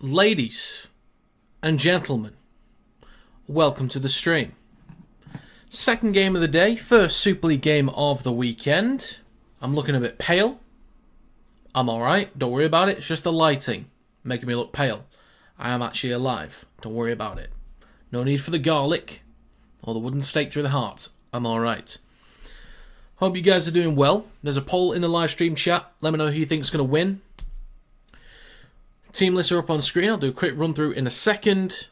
Ladies and gentlemen, welcome to the stream. Second game of the day, first Super League game of the weekend. I'm looking a bit pale. I'm alright, don't worry about it. It's just the lighting making me look pale. I am actually alive, don't worry about it. No need for the garlic or the wooden stake through the heart. I'm alright. Hope you guys are doing well. There's a poll in the live stream chat. Let me know who you think's going to win. Team lists are up on screen. I'll do a quick run through in a second.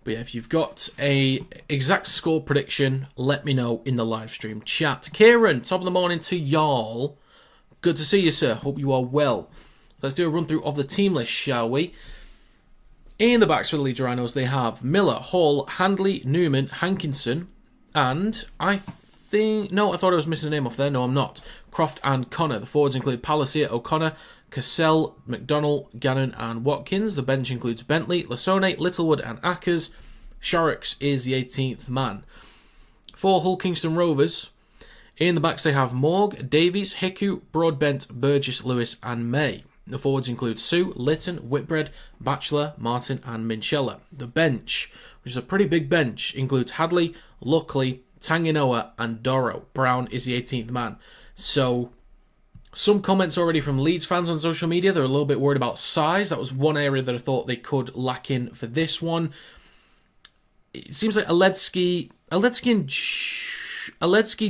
But yeah, if you've got a exact score prediction, let me know in the live stream chat. Kieran, top of the morning to y'all. Good to see you, sir. Hope you are well. Let's do a run through of the team list, shall we? In the backs for the Leeds Rhinos, they have Miller, Hall, Handley, Newman, Hankinson, and I thought I was missing a name off there. No, I'm not. Croft and Connor. The forwards include Palacia, O'Connor, Cassell, McDonnell, Gannon and Watkins. The bench includes Bentley, Lasone, Littlewood and Ackers. Shorrocks is the 18th man. For Hull Kingston Rovers, in the backs they have Morg, Davies, Hicku, Broadbent, Burgess, Lewis and May. The forwards include Sue, Litton, Whitbread, Batchelor, Martin and Minchella. The bench, which is a pretty big bench, includes Hadley, Luckley, Tanginoa and Doro. Brown is the 18th man. So, some comments already from Leeds fans on social media. They're a little bit worried about size. That was one area that I thought they could lack in for this one. It seems like Aledzki,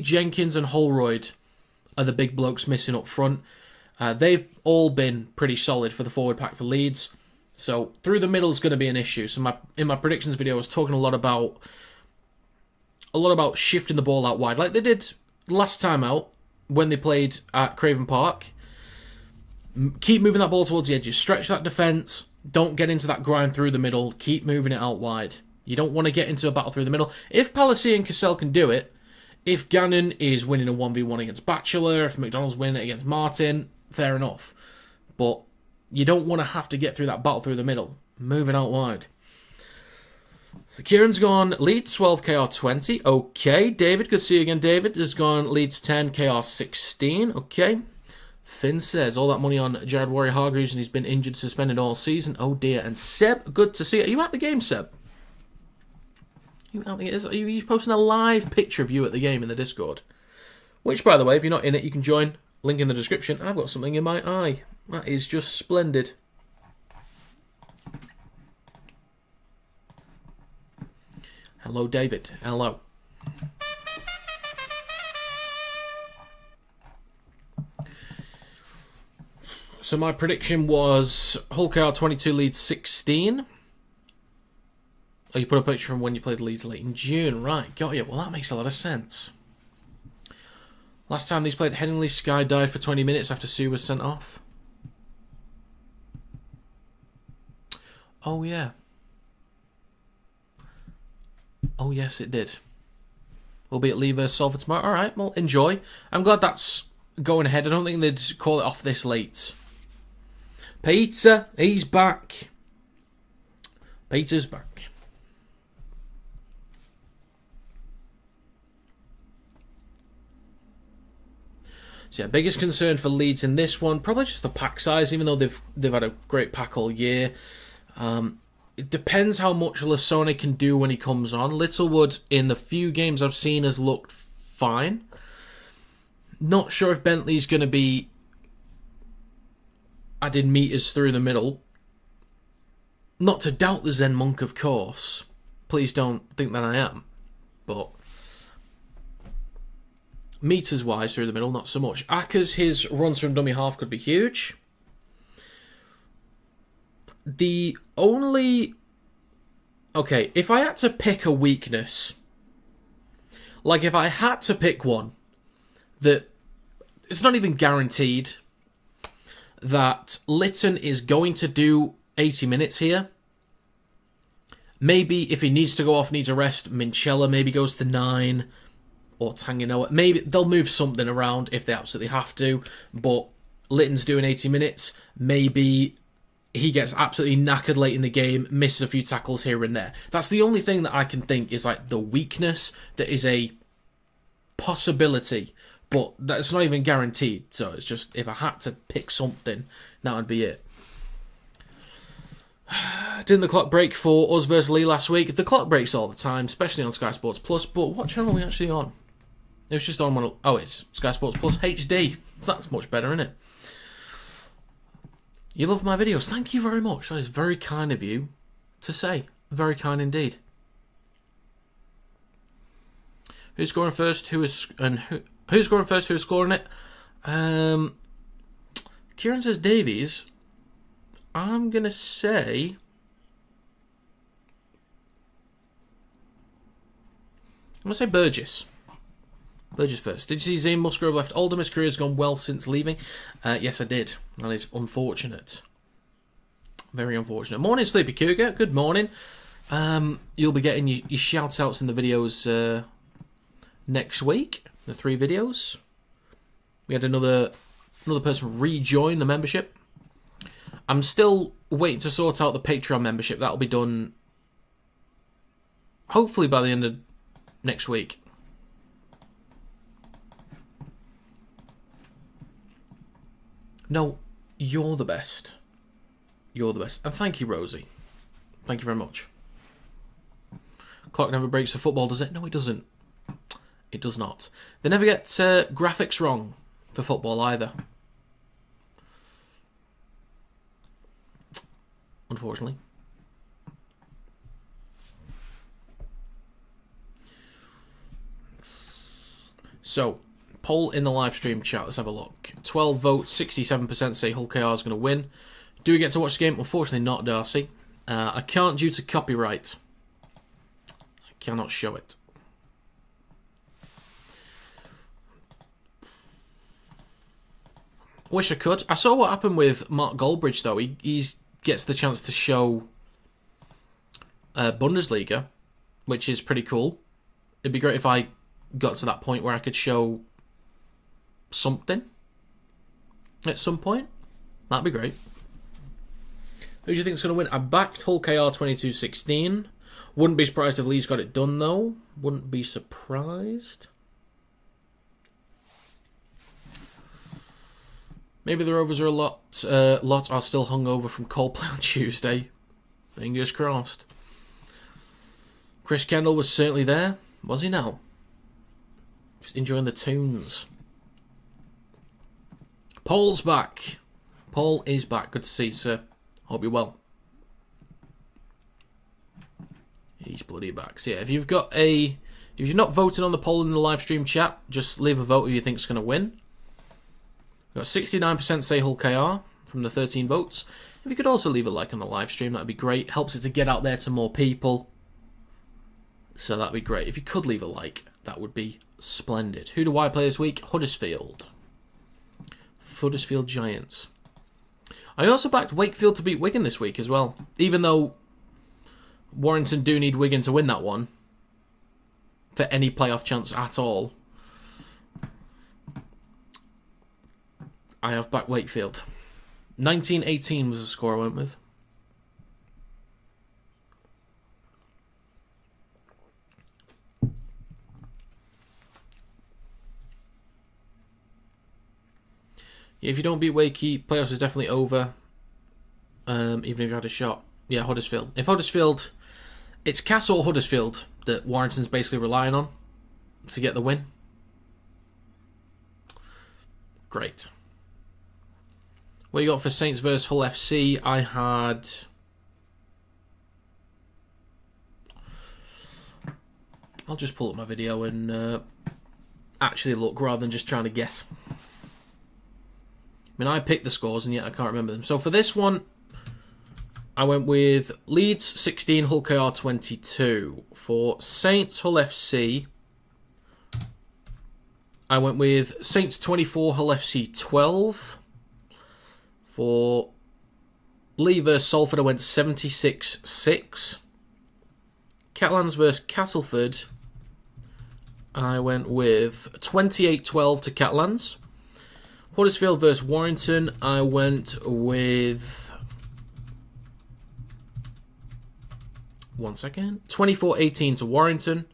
Jenkins and Holroyd are the big blokes missing up front. They've all been pretty solid for the forward pack for Leeds. So through the middle is going to be an issue. So in my predictions video, I was talking a lot about shifting the ball out wide, like they did last time out when they played at Craven Park. Keep moving that ball towards the edges. Stretch that defence. Don't get into that grind through the middle. Keep moving it out wide. You don't want to get into a battle through the middle. If Palacia and Cassell can do it, if Gannon is winning a 1v1 against Batchelor, if McDonald's winning it against Martin, fair enough. But you don't want to have to get through that battle through the middle. Move it out wide. So Kieran's gone Leeds 12 KR 20. Okay. David, good to see you again. David has gone Leeds 10 KR 16. Okay. Finn says all that money on Jared Warrior-Hargreaves and he's been injured, suspended all season. Oh dear. And Seb, good to see you. Are you at the game, Seb? Are you posting a live picture of you at the game in the Discord? Which, by the way, if you're not in it, you can join. Link in the description. I've got something in my eye. That is just splendid. Hello, David. Hello. So my prediction was Hull KR 22, Leeds 16. Oh, you put a picture from when you played Leeds late in June. Right, got you. Well, that makes a lot of sense. Last time these played, Henley Sky died for 20 minutes after Sue was sent off. Oh, yeah. Oh, yes, it did. We'll be at Lee vs Salford tomorrow. All right, well, enjoy. I'm glad that's going ahead. I don't think they'd call it off this late. Peter, he's back. Peter's back. So yeah, biggest concern for Leeds in this one, probably just the pack size, even though they've had a great pack all year. It depends how much Lasone can do when he comes on. Littlewood, in the few games I've seen, has looked fine. Not sure if Bentley's going to be adding meters through the middle. Not to doubt the Zen Monk, of course. Please don't think that I am. But meters-wise through the middle, not so much. Ackers, his runs from dummy half could be huge. The only... Okay, if I had to pick a weakness, like if I had to pick one that it's not even guaranteed that Litton is going to do 80 minutes here. Maybe if he needs to go off, needs a rest, Minchella maybe goes to 9 or Tanginoa. Maybe they'll move something around if they absolutely have to, but Litton's doing 80 minutes. Maybe he gets absolutely knackered late in the game, misses a few tackles here and there. That's the only thing that I can think is like the weakness that is a possibility, but that's not even guaranteed. So it's just, if I had to pick something, that would be it. Didn't the clock break for us versus Lee last week? The clock breaks all the time, especially on Sky Sports Plus. But what channel are we actually on? It was just on one. Oh, it's Sky Sports Plus HD. That's much better, isn't it? You love my videos. Thank you very much. That is very kind of you to say. Very kind indeed. Who's scoring first? Who's scoring first? Who's scoring it? Kieran says Davies. I'm gonna say. Burgess. Burgess first. Did you see Zane Musgrove left Oldham? His career's gone well since leaving. Yes, I did. That is unfortunate. Very unfortunate. Morning, Sleepy Cougar. Good morning. You'll be getting your shout-outs in the videos next week. The 3 videos. We had another person rejoin the membership. I'm still waiting to sort out the Patreon membership. That'll be done hopefully by the end of next week. No, you're the best. You're the best. And thank you, Rosie. Thank you very much. Clock never breaks for football, does it? No, it doesn't. It does not. They never get graphics wrong for football either. Unfortunately. So, poll in the live stream chat. Let's have a look. 12 votes, 67% say Hull KR is going to win. Do we get to watch the game? Unfortunately not, Darcy. I can't due to copyright. I cannot show it. Wish I could. I saw what happened with Mark Goldbridge, though. He gets the chance to show Bundesliga, which is pretty cool. It'd be great if I got to that point where I could show something at some point. That'd be great. Who do you think is going to win? I backed Hull KR 22-16. Wouldn't be surprised if Leeds got it done, though. Wouldn't be surprised. Maybe the Rovers are a lot are still hungover from Coldplay on Tuesday. Fingers crossed. Chris Kendall was certainly there. Was he now? Just enjoying the tunes. Paul's back. Paul is back. Good to see you, sir. Hope you're well. He's bloody back. So yeah, if you've not voted on the poll in the live stream chat, just leave a vote who you think's going to win. We've got 69% say Hull KR from the 13 votes. If you could also leave a like on the live stream, that'd be great. Helps it to get out there to more people. So that'd be great. If you could leave a like, that would be splendid. Who do I play this week? Huddersfield. Huddersfield Giants. I also backed Wakefield to beat Wigan this week as well. Even though Warrington do need Wigan to win that one. For any playoff chance at all. I have backed Wakefield. 19-18 was the score I went with. Yeah, if you don't beat Wakey, playoffs is definitely over. Even if you had a shot. Yeah, Huddersfield. If Huddersfield... It's Castle or Huddersfield that Warrington's basically relying on to get the win. Great. What you got for Saints versus Hull FC? I had... I'll just pull up my video and actually look rather than just trying to guess. I mean, I picked the scores and yet I can't remember them. So for this one, I went with Leeds 16, Hull KR 22. For Saints Hull FC, I went with Saints 24, Hull FC 12. For Lee versus Salford, I went 76-6. Catalans versus Castleford, I went with 28-12 to Catalans. Huddersfield versus Warrington, I went with... 24-18 to Warrington.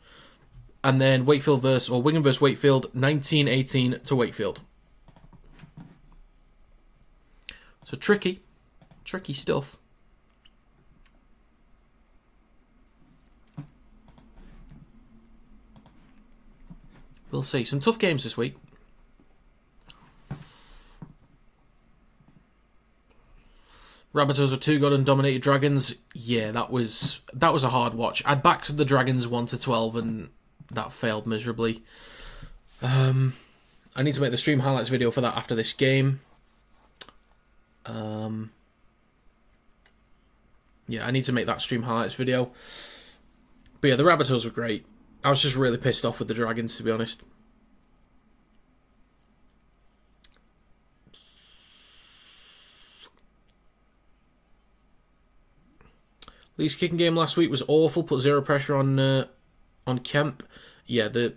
And then Wigan versus Wakefield, 19-18 to Wakefield. So tricky stuff. We'll see. Some tough games this week. Rabbitohs were too good and dominated Dragons. Yeah, that was a hard watch. I'd backed the Dragons 1-12 and that failed miserably. I need to make the stream highlights video for that after this game. Yeah, I need to make that stream highlights video. But yeah, the Rabbitohs were great. I was just really pissed off with the Dragons, to be honest. Leeds kicking game last week was awful. Put zero pressure on Kemp. Yeah, the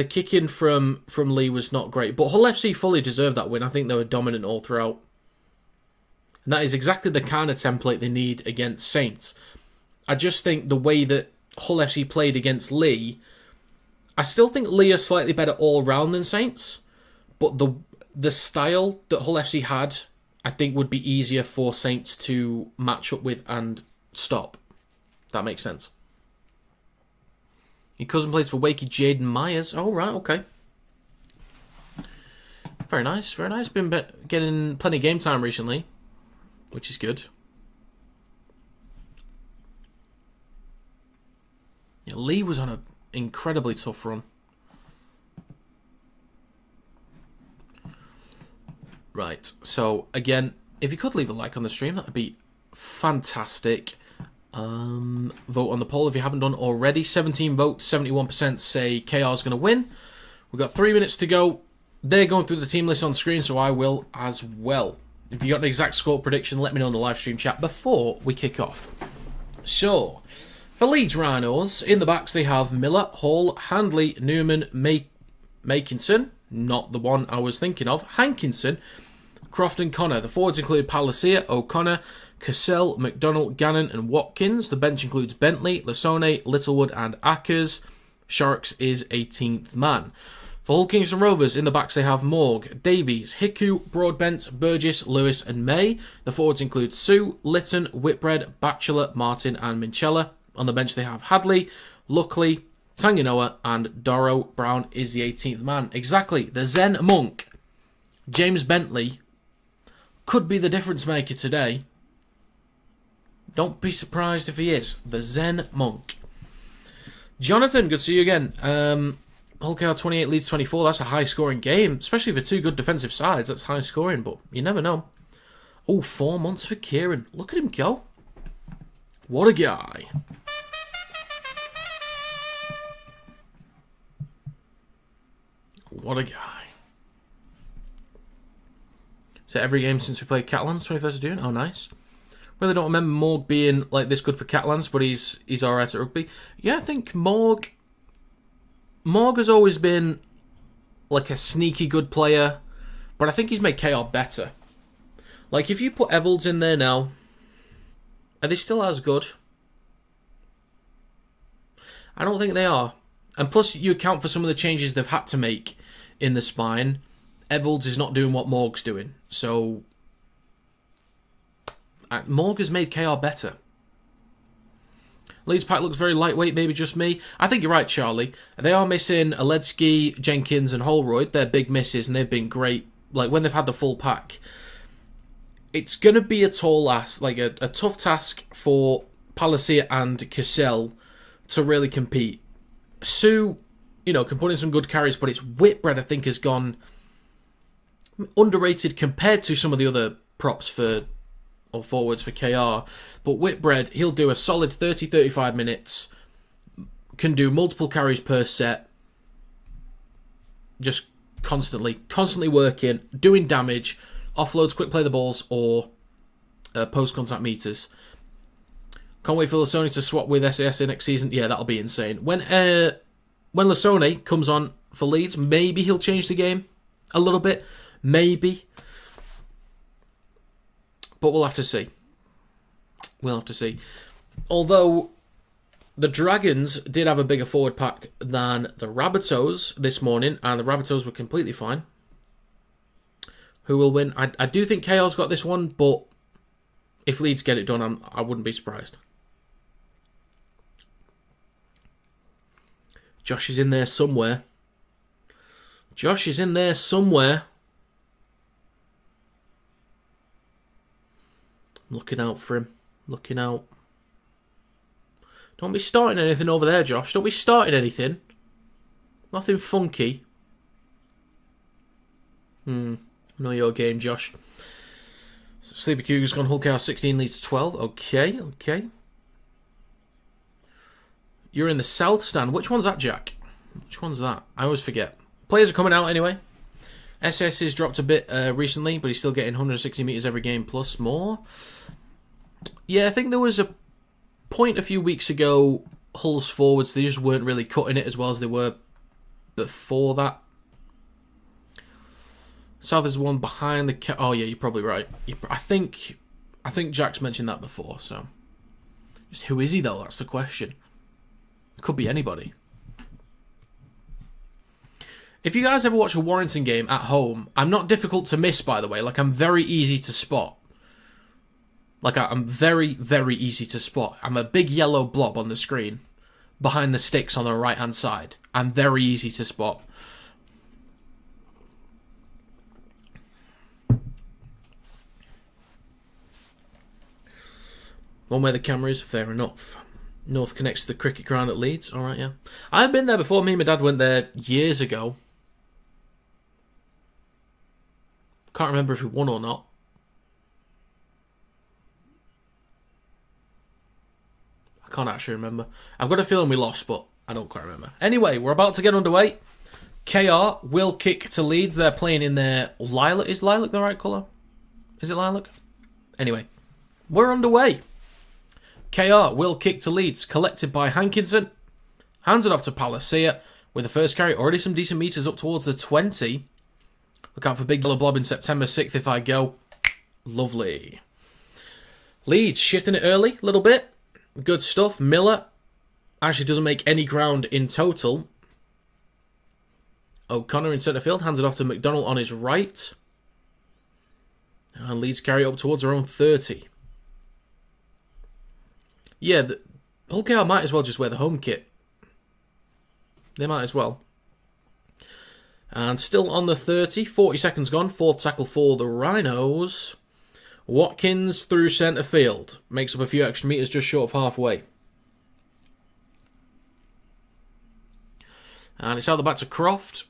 kicking from Lee was not great. But Hull FC fully deserved that win. I think they were dominant all throughout. And that is exactly the kind of template they need against Saints. I just think the way that Hull FC played against Lee, I still think Lee are slightly better all round than Saints. But the style that Hull FC had, I think would be easier for Saints to match up with and stop. That makes sense. Your cousin plays for Wakey, Jaden Myers. Oh, right, okay. Very nice, very nice. Been getting plenty of game time recently, which is good. Yeah, Lee was on an incredibly tough run. Right, so again, if you could leave a like on the stream, that would be fantastic. Vote on the poll if you haven't done already. 17 votes, 71% say KR's going to win. We've got 3 minutes to go. They're going through the team list on screen, so I will as well. If you got an exact score prediction, let me know in the live stream chat before we kick off. So, for Leeds Rhinos, in the backs they have Miller, Hall, Handley, Newman, Makinson, not the one I was thinking of, Hankinson, Croft and Connor. The forwards include Palacia, O'Connor, Cassell, McDonald, Gannon and Watkins. The bench includes Bentley, Lasone, Littlewood and Ackers. Sharks is 18th man. For Hull Kingston Rovers, in the backs they have Morg, Davies, Hiku, Broadbent, Burgess, Lewis and May. The forwards include Sue, Litton, Whitbread, Batchelor, Martin and Minchella. On the bench they have Hadley, Luckley, Tanganoa and Doro. Brown is the 18th man. Exactly, the Zen Monk, James Bentley, could be the difference maker today. Don't be surprised if he is. The Zen Monk. Jonathan, good to see you again. Hull KR 28, Leeds 24. That's a high-scoring game, especially for two good defensive sides. That's high-scoring, but you never know. Oh, 4 months for Kieran. Look at him go. What a guy. What a guy. So every game since we played Catalans, 21st of June. Oh, nice. Really don't remember Morg being like this good for Catalans, but he's alright at rugby. Yeah, I think Morg has always been like a sneaky good player, but I think he's made KR better. Like, if you put Evalds in there now, are they still as good? I don't think they are. And plus, you account for some of the changes they've had to make in the spine. Evalds is not doing what Morg's doing. So, Morg has made KR better. Leeds pack looks very lightweight, maybe just me. I think you're right, Charlie. They are missing Aledzki, Jenkins and Holroyd. They're big misses and they've been great. Like, when they've had the full pack. It's going to be a a tough task for Palacia and Cassell to really compete. Sue, can put in some good carries, but it's Whitbread, I think, has gone underrated compared to some of the other props or forwards for KR. But Whitbread, he'll do a solid 30-35 minutes, can do multiple carries per set, just constantly working, doing damage, offloads, quick play the balls, or post-contact meters. Can't wait for Lasone to swap with SAS next season. Yeah, that'll be insane. When Lasone comes on for Leeds, maybe he'll change the game a little bit. Maybe. But we'll have to see. Although the Dragons did have a bigger forward pack than the Rabbitohs this morning, and the Rabbitohs were completely fine. Who will win? I do think KR's got this one, but if Leeds get it done, I wouldn't be surprised. Josh is in there somewhere. Josh is in there somewhere. I'm looking out for him. Looking out. Don't be starting anything over there, Josh. Don't be starting anything. Nothing funky. Know your game, Josh. Sleepy Cougar's gone Hull KR 16 leads 12. Okay, okay. You're in the south stand. Which one's that, Jack? Which one's that? I always forget. Players are coming out anyway. SS has dropped a bit recently, but he's still getting 160 metres every game plus more. Yeah, I think there was a point a few weeks ago, Hull's forwards, they just weren't really cutting it as well as they were before that. South is one behind the... Oh, yeah, you're probably right. I think Jack's mentioned that before, so... Just who is he, though? That's the question. Could be anybody. If you guys ever watch a Warrington game at home, I'm not difficult to miss, by the way. Like, I'm very easy to spot. Like, I'm very, very easy to spot. I'm a big yellow blob on the screen behind the sticks on the right-hand side. I'm very easy to spot. One where the camera is, fair enough. North connects to the cricket ground at Leeds. All right, yeah. I've been there before. Me and my dad went there years ago. Can't remember if we won or not. I can't actually remember. I've got a feeling we lost, but I don't quite remember. Anyway, we're about to get underway. KR will kick to Leeds. They're playing in their lilac. Is lilac the right colour? Is it lilac? Anyway, we're underway. KR will kick to Leeds. Collected by Hankinson. Hands it off to Palacia with the first carry. Already some decent metres up towards the 20. Look out for Big Yellow Blob in September 6th if I go. Lovely. Leeds shifting it early a little bit. Good stuff. Miller actually doesn't make any ground in total. O'Connor in centre field. Hands it off to McDonald on his right. And Leeds carry up towards their own 30. Yeah, Hull KR might as well just wear the home kit. They might as well. And still on the 30. 40 seconds gone. Fourth tackle for the Rhinos. Watkins through centre field. Makes up a few extra metres just short of halfway. And it's out the back to Croft.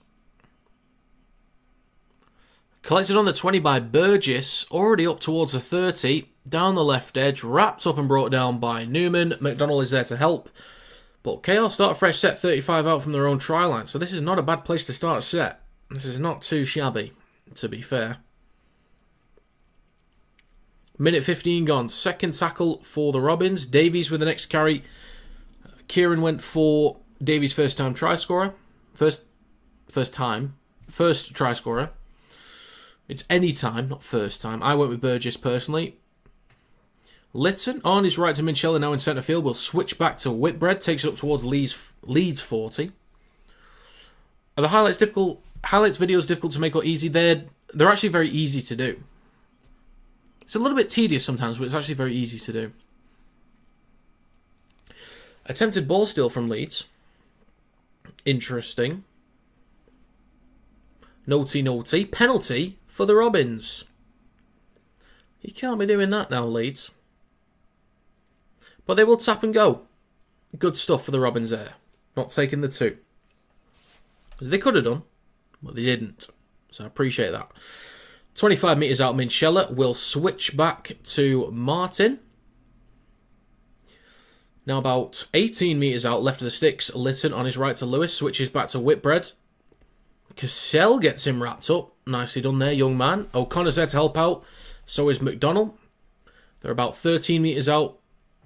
Collected on the 20 by Burgess. Already up towards the 30. Down the left edge. Wrapped up and brought down by Newman. McDonald is there to help. But KR start a fresh set 35 out from their own try line. So this is not a bad place to start a set. This is not too shabby, to be fair. Minute 15 gone. Second tackle for the Robins. Davies with the next carry. Kieran went for Davies' first time try scorer. First try scorer. It's any time, not first time. I went with Burgess personally. Lytton on his right to Minchella now in centre field. Will switch back to Whitbread. Takes it up towards Leeds 40. Are the highlights difficult? Highlights videos difficult to make or easy? They're actually very easy to do. It's a little bit tedious sometimes, but it's actually very easy to do. Attempted ball steal from Leeds. Interesting. Naughty. Penalty for the Robins. You can't be doing that now, Leeds. But they will tap and go. Good stuff for the Robins there. Not taking the 2. As they could have done, but they didn't. So I appreciate that. 25 metres out, Minchella will switch back to Martin. Now about 18 metres out, left of the sticks, Lytton on his right to Lewis. Switches back to Whitbread. Cassell gets him wrapped up. Nicely done there, young man. O'Connor's there to help out. So is McDonald. They're about 13 metres out.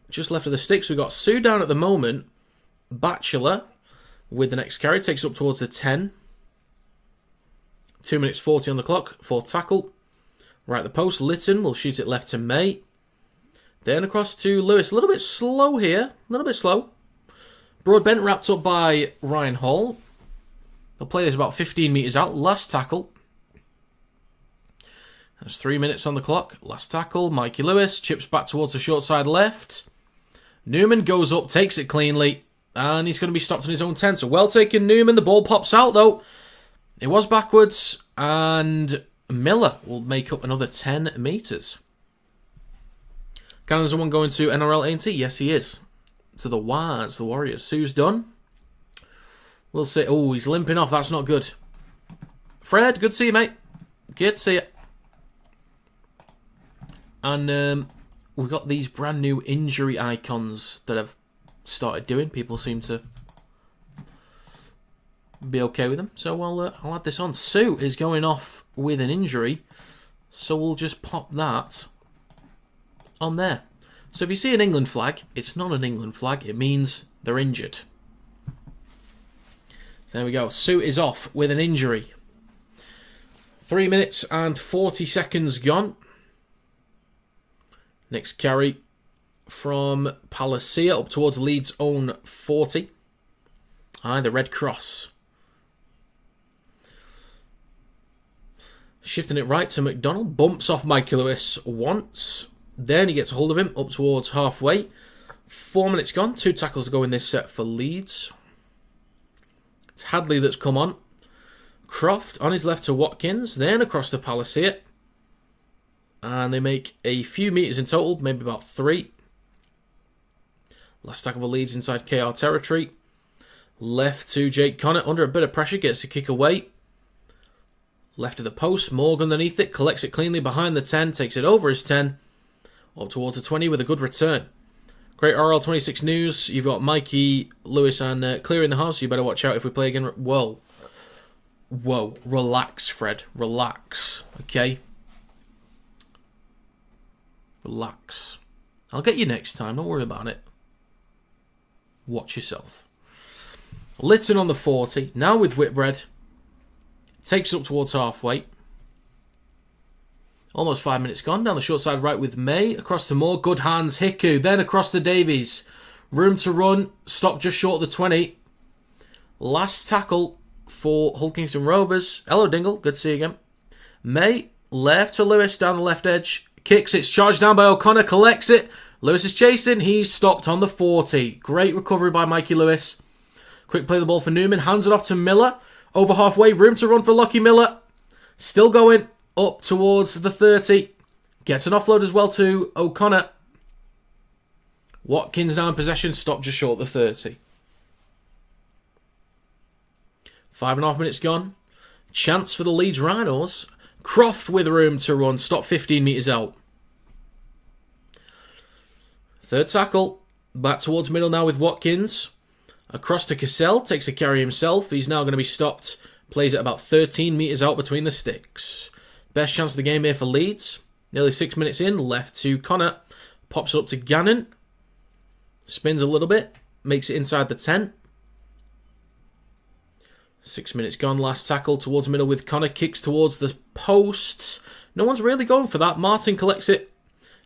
Just left of the sticks. We've got Sue down at the moment. Batchelor with the next carry. Takes up towards the 10. 2 minutes 40 on the clock. Fourth tackle. Right at the post. Lytton will shoot it left to May. Then across to Lewis. A little bit slow here. A little bit slow. Broadbent wrapped up by Ryan Hall. They'll play this about 15 metres out. Last tackle. There's 3 minutes on the clock. Last tackle. Mikey Lewis chips back towards the short side left. Newman goes up, takes it cleanly. And he's going to be stopped on his own 10. So well taken, Newman. The ball pops out, though. It was backwards. And Miller will make up another 10 metres. Can someone going to NRL A&T? Yes, he is. To the Wars, the Warriors. Sue's done. We'll see. Oh, he's limping off. That's not good. Fred, good to see you, mate. Good to see you. And we've got these brand new injury icons that I've started doing. People seem to be okay with them. So I'll add this on. Sue is going off with an injury. So we'll just pop that on there. So if you see an England flag, it's not an England flag. It means they're injured. So there we go. Sue is off with an injury. 3 minutes and 40 seconds gone. Next carry from Palacia up towards Leeds' own 40. The Red Cross. Shifting it right to McDonald. Bumps off Mikey Lewis once. Then he gets a hold of him up towards halfway. 4 minutes gone. 2 tackles to go in this set for Leeds. It's Hadley that's come on. Croft on his left to Watkins. Then across to Palacia. And they make a few metres in total. Maybe about 3. Last tackle for Leeds inside KR territory. Left to Jake Connett. Under a bit of pressure. Gets a kick away. Left of the post. Morgan underneath it. Collects it cleanly behind the 10. Takes it over his 10. Up towards the 20 with a good return. Great RL26 news. You've got Mikey, Lewis and Clear in the house. You better watch out if we play again. Whoa. Whoa. Relax, Fred. Relax. Okay? Relax. I'll get you next time. Don't worry about it. Watch yourself. Lytton on the 40. Now with Whitbread. Takes up towards halfway. Almost 5 minutes gone. Down the short side right with May. Across to Moore. Good hands. Hiku. Then across to Davies. Room to run. Stop just short of the 20. Last tackle for Hull Kingston Rovers. Hello, Dingle. Good to see you again. May. Left to Lewis down the left edge. Kicks. It's charged down by O'Connor. Collects it. Lewis is chasing. He's stopped on the 40. Great recovery by Mikey Lewis. Quick play the ball for Newman. Hands it off to Miller. Over halfway. Room to run for Lockie Miller. Still going. Up towards the 30. Gets an offload as well to O'Connor. Watkins now in possession. Stopped just short of the 30. 5.5 minutes gone. Chance for the Leeds Rhinos. Croft with room to run. Stop 15 metres out. Third tackle. Back towards middle now with Watkins. Across to Cassell. Takes a carry himself. He's now going to be stopped. Plays at about 13 metres out between the sticks. Best chance of the game here for Leeds. Nearly 6 minutes in. Left to Connor. Pops it up to Gannon. Spins a little bit. Makes it inside the 10. 6 minutes gone. Last tackle towards middle with Connor. Kicks towards the posts. No one's really going for that. Martin collects it.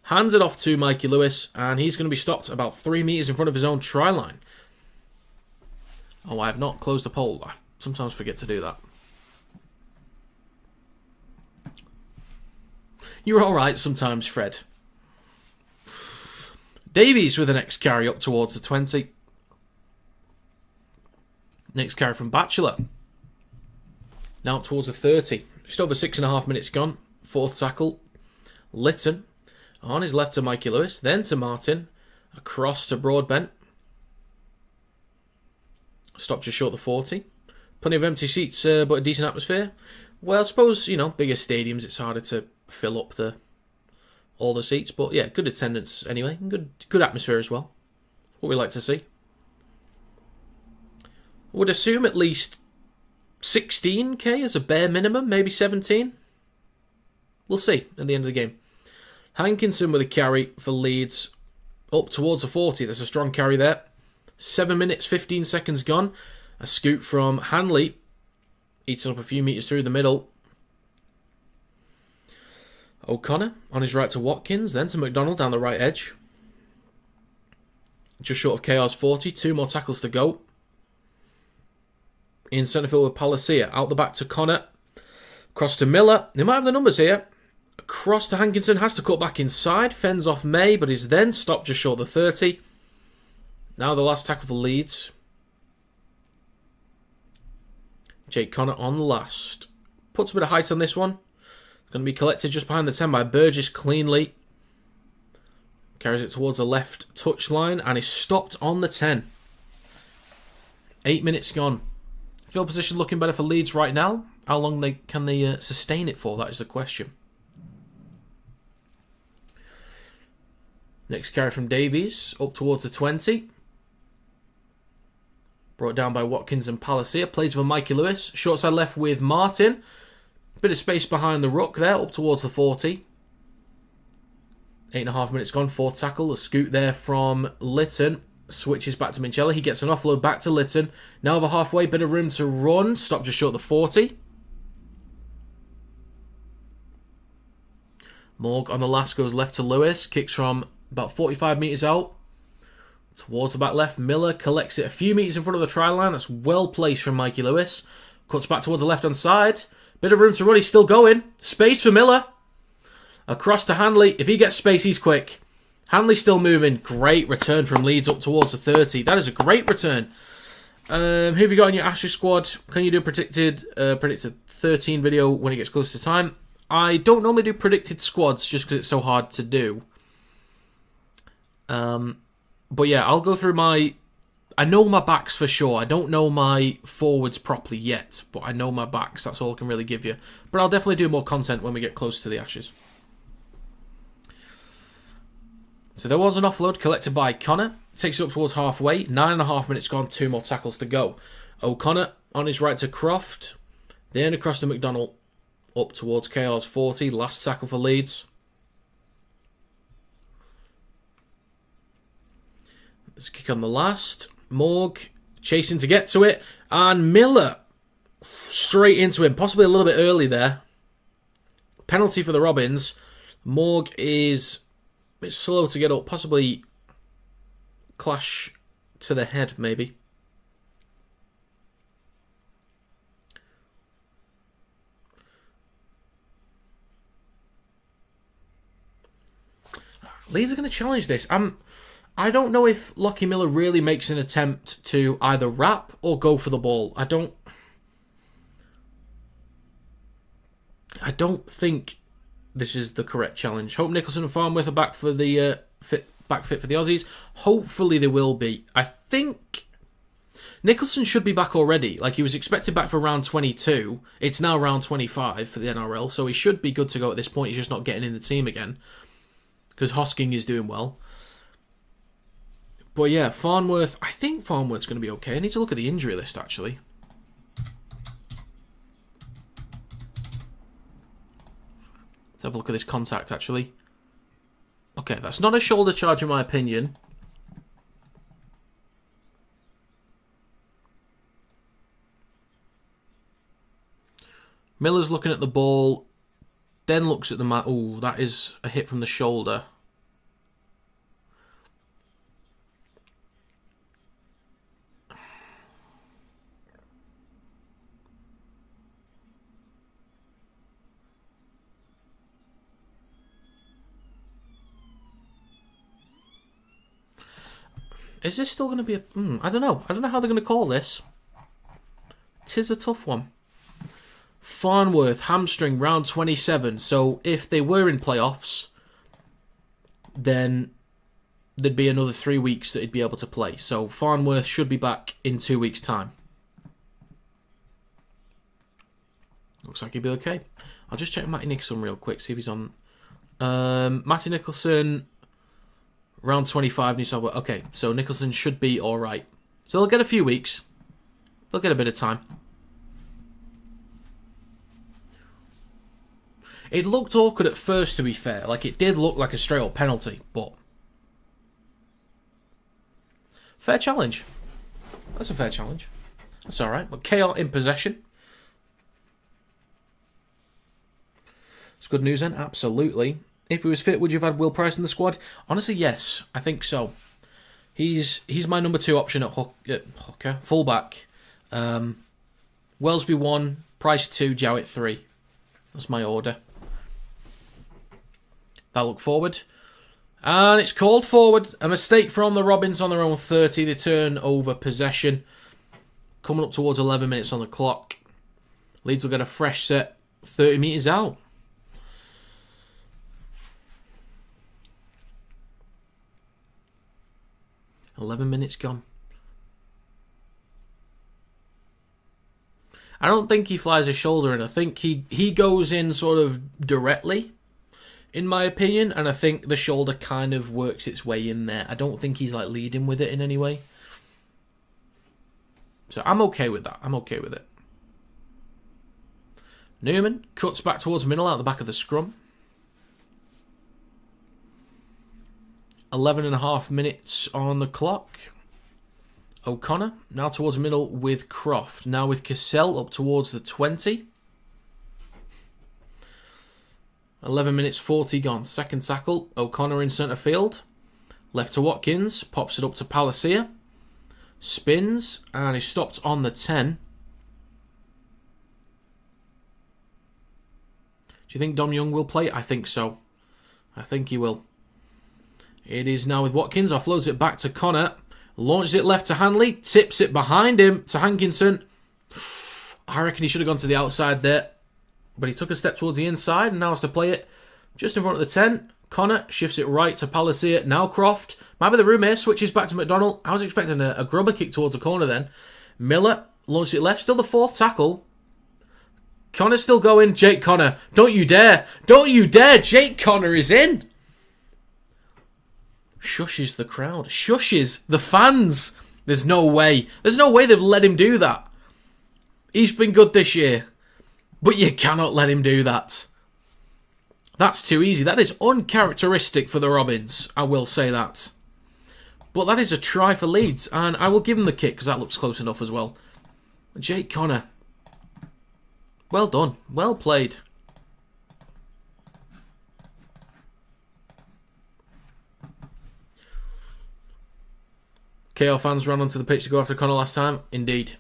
Hands it off to Mikey Lewis. And he's going to be stopped about 3 metres in front of his own try line. Oh, I have not closed the poll. I sometimes forget to do that. You're alright sometimes, Fred. Davies with the next carry up towards the 20. Next carry from Batchelor. Now up towards the 30. Just over 6.5 minutes gone. Fourth tackle. Lytton. On his left to Mikey Lewis. Then to Martin. Across to Broadbent. Stopped just short of the 40. Plenty of empty seats, but a decent atmosphere. Well, I suppose, bigger stadiums, it's harder to fill up all the seats. But yeah, good attendance anyway. Good atmosphere as well. What we like to see. Would assume at least 16k as a bare minimum, maybe 17. We'll see at the end of the game. Hankinson with a carry for Leeds. Up towards the 40. There's a strong carry there. 7 minutes, 15 seconds gone. A scoop from Hanley. Eating up a few metres through the middle. O'Connor on his right to Watkins. Then to McDonald down the right edge. Just short of KR's 40. 2 more tackles to go. In centre field with Palacia. Out the back to Connor. Cross to Miller. They might have the numbers here. Across to Hankinson. Has to cut back inside. Fends off May. But is then stopped just short of the 30. Now the last tackle for Leeds. Jake Connor on the last. Puts a bit of height on this one. Going to be collected just behind the 10 by Burgess cleanly. Carries it towards the left touchline and is stopped on the 10. 8 minutes gone. Field position looking better for Leeds right now. How long can they sustain it for? That is the question. Next carry from Davies, up towards the 20. Brought down by Watkins and Palacia. Plays for Mikey Lewis. Short side left with Martin. Bit of space behind the ruck there, up towards the 40. 8.5 minutes gone, fourth tackle. A scoot there from Litton. Switches back to Minchella. He gets an offload back to Litton. Now over halfway, bit of room to run. Stop just short of the 40. Morg on the last goes left to Lewis. Kicks from about 45 metres out. Towards the back left. Miller collects it a few metres in front of the try line. That's well placed from Mikey Lewis. Cuts back towards the left-hand side. Bit of room to run. He's still going. Space for Miller. Across to Hanley. If he gets space, he's quick. Hanley's still moving. Great return from Leeds up towards the 30. That is a great return. Who have you got in your Ashes squad? Can you do a predicted 13 video when it gets close to time? I don't normally do predicted squads just because it's so hard to do. But yeah, I'll go through my... I know my backs for sure. I don't know my forwards properly yet, but I know my backs. That's all I can really give you. But I'll definitely do more content when we get close to the Ashes. So there was an offload collected by Connor. Takes it up towards halfway. 9.5 minutes gone. 2 more tackles to go. O'Connor on his right to Croft. Then across to McDonald. Up towards KR's 40. Last tackle for Leeds. There's a kick on the last. Morg chasing to get to it. And Miller straight into him. Possibly a little bit early there. Penalty for the Robins. Morg is a bit slow to get up. Possibly clash to the head, maybe. Leeds are going to challenge this. I don't know if Lockie Miller really makes an attempt to either wrap or go for the ball. I don't think this is the correct challenge. Hope Nicholson and Farnworth are back for the fit for the Aussies. Hopefully they will be. I think Nicholson should be back already. Like, he was expected back for round 22. It's now round 25 for the NRL, so he should be good to go at this point. He's just not getting in the team again because Hosking is doing well. But yeah, Farnworth, I think Farnworth's going to be okay. I need to look at the injury list, actually. Let's have a look at this contact, actually. Okay, that's not a shoulder charge in my opinion. Miller's looking at the ball, then looks at the mat. Oh, that is a hit from the shoulder. Is this still going to be a... I don't know. I don't know how they're going to call this. 'Tis a tough one. Farnworth, hamstring, round 27. So if they were in playoffs, then there'd be another 3 weeks that he'd be able to play. So Farnworth should be back in 2 weeks' time. Looks like he'd be okay. I'll just check Matty Nicholson real quick, see if he's on... Matty Nicholson... Round 25, New South Wales. Okay, so Nicholson should be alright. So they'll get a few weeks. They'll get a bit of time. It looked awkward at first, to be fair. Like, it did look like a straight-up penalty, but... Fair challenge. That's a fair challenge. That's alright. But KR in possession. It's good news then, absolutely. If he was fit, would you have had Will Price in the squad? Honestly, yes. I think so. He's my number 2 option at hooker, fullback. Wellesby 1, Price 2, Jowett 3. That's my order. That look forward. And it's called forward. A mistake from the Robins on their own 30. They turn over possession. Coming up towards 11 minutes on the clock. Leeds will get a fresh set 30 metres out. "11 minutes gone." I don't think he flies his shoulder in. I think he goes in sort of directly, in my opinion, and I think the shoulder kind of works its way in there. I don't think he's like leading with it in any way. So I'm okay with that. I'm okay with it. Newman cuts back towards middle out the back of the scrum. 11.5 minutes on the clock. O'Connor now towards middle with Croft. Now with Cassell up towards the 20. 11 minutes 40 gone. Second tackle. O'Connor in centre field. Left to Watkins. Pops it up to Palacia. Spins. And he's stopped on the 10. Do you think Dom Young will play? I think so. I think he will. It is now with Watkins. Offloads it back to Connor. Launches it left to Hanley. Tips it behind him to Hankinson. I reckon he should have gone to the outside there. But he took a step towards the inside and now has to play it just in front of the 10. Connor shifts it right to Palacia. Now Croft. Might be the room here. Switches back to McDonald. I was expecting a grubber kick towards the corner then. Miller launches it left. Still the fourth tackle. Connor's still going. Jake Connor. Don't you dare. Don't you dare. Jake Connor is in. Shushes the crowd. Shushes the fans. There's no way. There's no way they've let him do that. He's been good this year. But you cannot let him do that. That's too easy. That is uncharacteristic for the Robins. I will say that. But that is a try for Leeds. And I will give him the kick because that looks close enough as well. Jake Connor. Well done. Well played. KO fans ran onto the pitch to go after Connor last time. Indeed.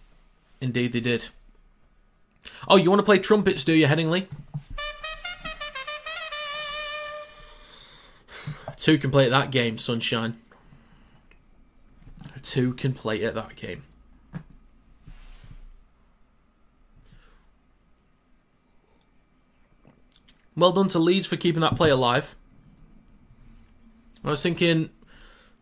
Indeed they did. Oh, you want to play trumpets, do you, Headingley? 2 can play at that game, sunshine. 2 can play at that game. Well done to Leeds for keeping that play alive. I was thinking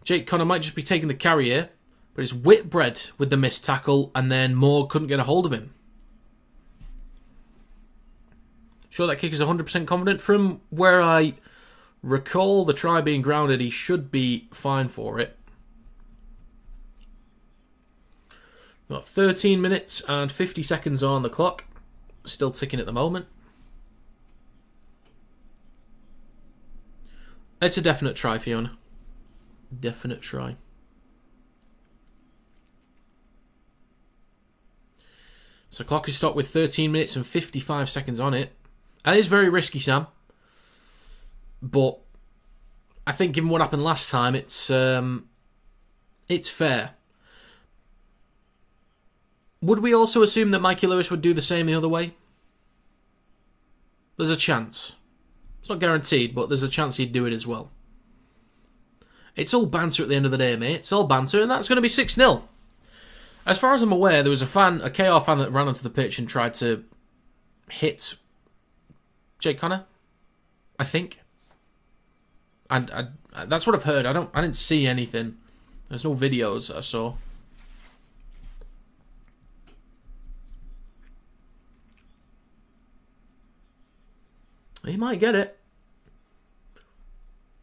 Jake Connor might just be taking the carry here, but it's Whitbread with the missed tackle, and then Moore couldn't get a hold of him. Sure that kick is 100% confident. From where I recall the try being grounded, he should be fine for it. Got 13 minutes and 50 seconds on the clock. Still ticking at the moment. It's a definite try, Fiona. Definite try. So the clock is stopped with 13 minutes and 55 seconds on it. That is very risky, Sam. But I think given what happened last time, it's fair. Would we also assume that Mikey Lewis would do the same the other way? There's a chance. It's not guaranteed, but there's a chance he'd do it as well. It's all banter at the end of the day, mate. It's all banter, and that's going to be 6-0. As far as I'm aware, there was a KR fan that ran onto the pitch and tried to hit Jake Connor, I think. And that's what I've heard. I didn't see anything. There's no videos I saw. He might get it.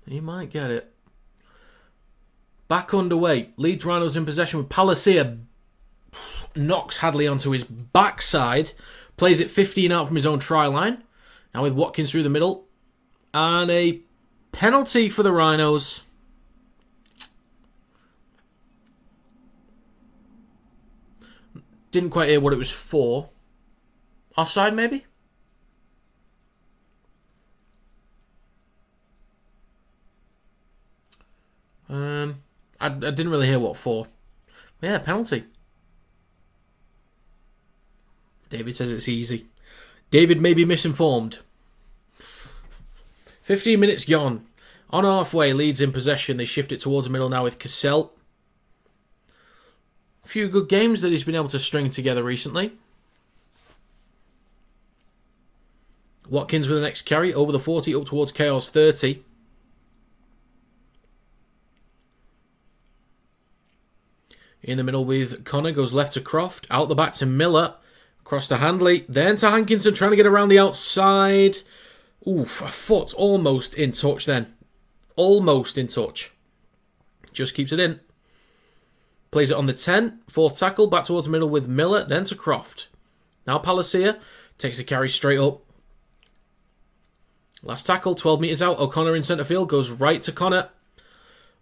He might get it. Back underway. Leeds Rhinos in possession with Palacia. Knocks Hadley onto his backside. Plays it 15 out from his own try line. Now with Watkins through the middle. And a penalty for the Rhinos. Didn't quite hear what it was for. Offside, maybe? I didn't really hear what for. Yeah, penalty. David says it's easy. David may be misinformed. 15 minutes gone. On halfway, Leeds in possession. They shift it towards the middle now with Cassell. A few good games that he's been able to string together recently. Watkins with the next carry over the 40 up towards Chaos 30. In the middle with Connor, goes left to Croft, out the back to Miller, across to Handley, then to Hankinson, trying to get around the outside. Oof, a foot almost in touch then. Almost in touch. Just keeps it in. Plays it on the 10, fourth tackle, back towards the middle with Miller, then to Croft. Now Palacia takes the carry straight up. Last tackle, 12 metres out, O'Connor in centre field, goes right to Connor.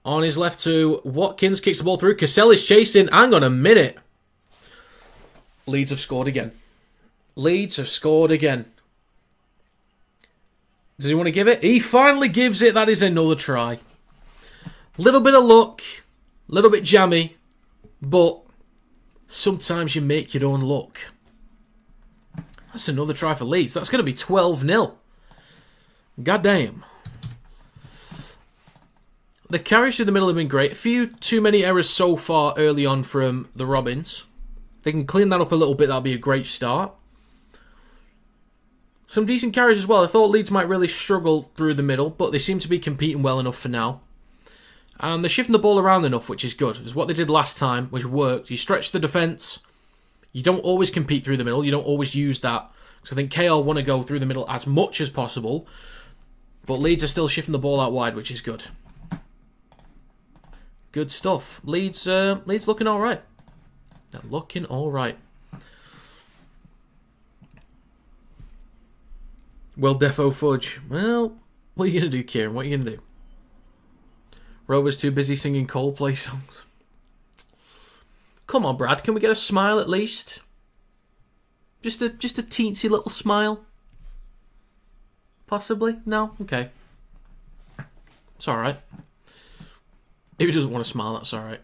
On his left to Watkins, kicks the ball through. Cassell is chasing. Hang on a minute. Leeds have scored again. Leeds have scored again. Does he want to give it? He finally gives it. That is another try. Little bit of luck. Little bit jammy. But sometimes you make your own luck. That's another try for Leeds. That's going to be 12-0. God damn. The carries through the middle have been great. A few too many errors so far early on from the Robins. If they can clean that up a little bit, that'll be a great start. Some decent carries as well. I thought Leeds might really struggle through the middle, but they seem to be competing well enough for now. And they're shifting the ball around enough, which is good. It's what they did last time, which worked. You stretch the defence. You don't always compete through the middle. You don't always use that. Because I think KL want to go through the middle as much as possible. But Leeds are still shifting the ball out wide, which is good. Good stuff. Leeds looking all right. They're looking all right. Well, Defo Fudge. Well, what are you going to do, Kieran? What are you going to do? Rover's too busy singing Coldplay songs. Come on, Brad. Can we get a smile at least? Just a teensy little smile? Possibly? No? Okay. It's alright. If he doesn't want to smile, that's alright.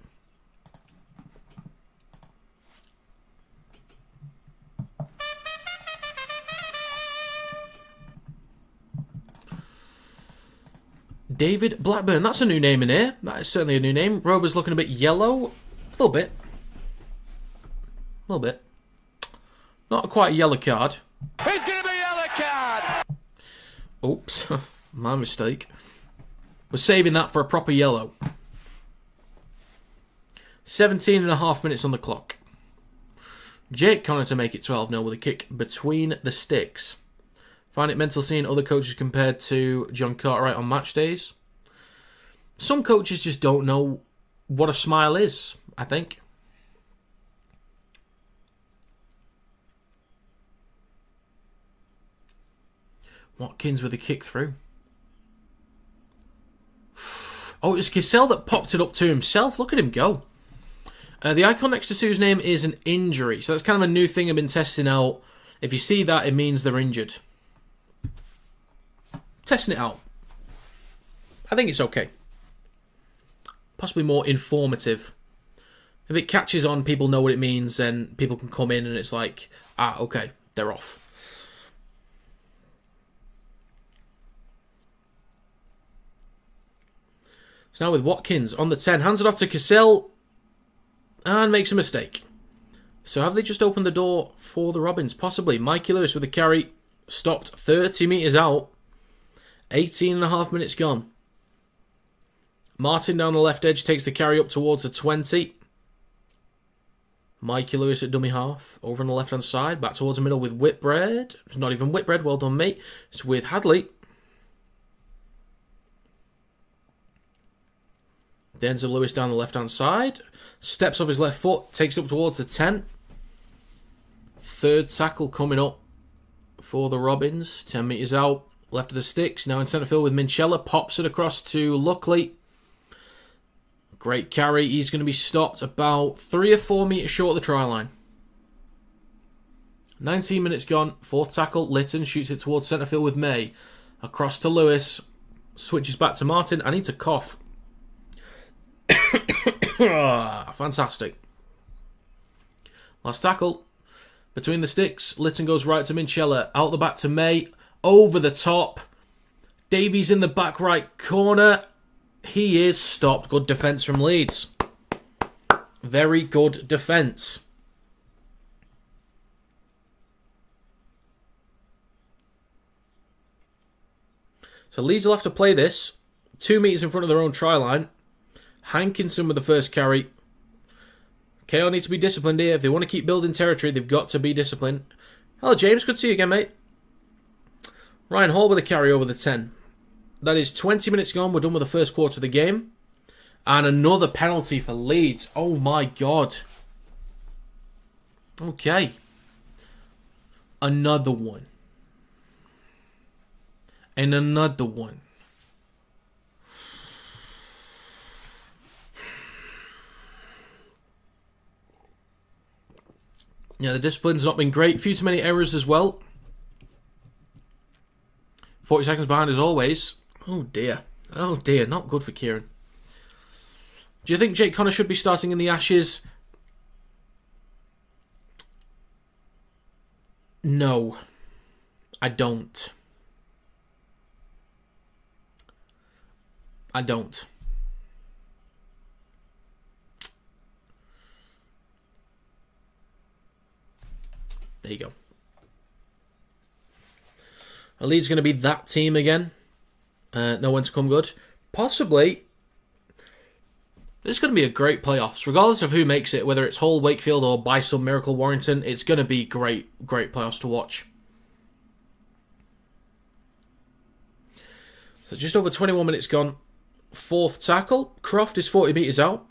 David Blackburn. That's a new name in here. That is certainly a new name. Rover's looking a bit yellow. A little bit. A little bit. Not quite a yellow card. It's going to be a yellow card! Oops. My mistake. We're saving that for a proper yellow. 17.5 minutes on the clock. Jake Connor to make it 12-0 with a kick between the sticks. Find it mental seeing other coaches compared to John Cartwright on match days. Some coaches just don't know what a smile is, I think. Watkins with a kick through. Oh, it was Cassell that popped it up to himself. Look at him go. The icon next to Sue's name is an injury. So that's kind of a new thing I've been testing out. If you see that, it means they're injured. Testing it out. I think it's okay. Possibly more informative. If it catches on, people know what it means, then people can come in and it's like, okay, they're off. So now with Watkins on the 10, hands it off to Cassell and makes a mistake. So have they just opened the door for the Robins? Possibly. Mikey Lewis with the carry, stopped 30 metres out. 18.5 minutes gone. Martin down the left edge takes the carry up towards the 20. Mikey Lewis at dummy half. Over on the left-hand side. Back towards the middle with Whitbread. It's not even Whitbread. Well done, mate. It's with Hadley. Denzel Lewis down the left-hand side. Steps off his left foot. Takes it up towards the 10. Third tackle coming up for the Robins. 10 metres out. Left of the sticks. Now in centre field with Minchella. Pops it across to Luckley. Great carry. He's going to be stopped about 3 or 4 metres short of the try line. 19 minutes gone. Fourth tackle. Litton shoots it towards centre field with May. Across to Lewis. Switches back to Martin. I need to cough. Fantastic. Last tackle. Between the sticks. Litton goes right to Minchella. Out the back to May. Over the top. Davies in the back right corner. He is stopped. Good defence from Leeds. Very good defence. So Leeds will have to play this 2 metres in front of their own try line. Hankinson with the first carry. KO need to be disciplined here. If they want to keep building territory, they've got to be disciplined. Hello, James. Good to see you again, mate. Ryan Hall with a carry over the 10. That is 20 minutes gone. We're done with the first quarter of the game. And another penalty for Leeds. Oh, my God. Okay. Another one. And another one. Yeah, the discipline's not been great. A few too many errors as well. 40 seconds behind as always. Oh dear. Oh dear. Not good for Kieran. Do you think Jake Connor should be starting in the Ashes? No. I don't. I don't. There you go. Are Leeds going to be that team again? No one to come good? Possibly. This is going to be a great playoffs. Regardless of who makes it, whether it's Hull, Wakefield, or by some miracle Warrington, it's going to be great playoffs to watch. So just over 21 minutes gone. Fourth tackle. Croft is 40 metres out.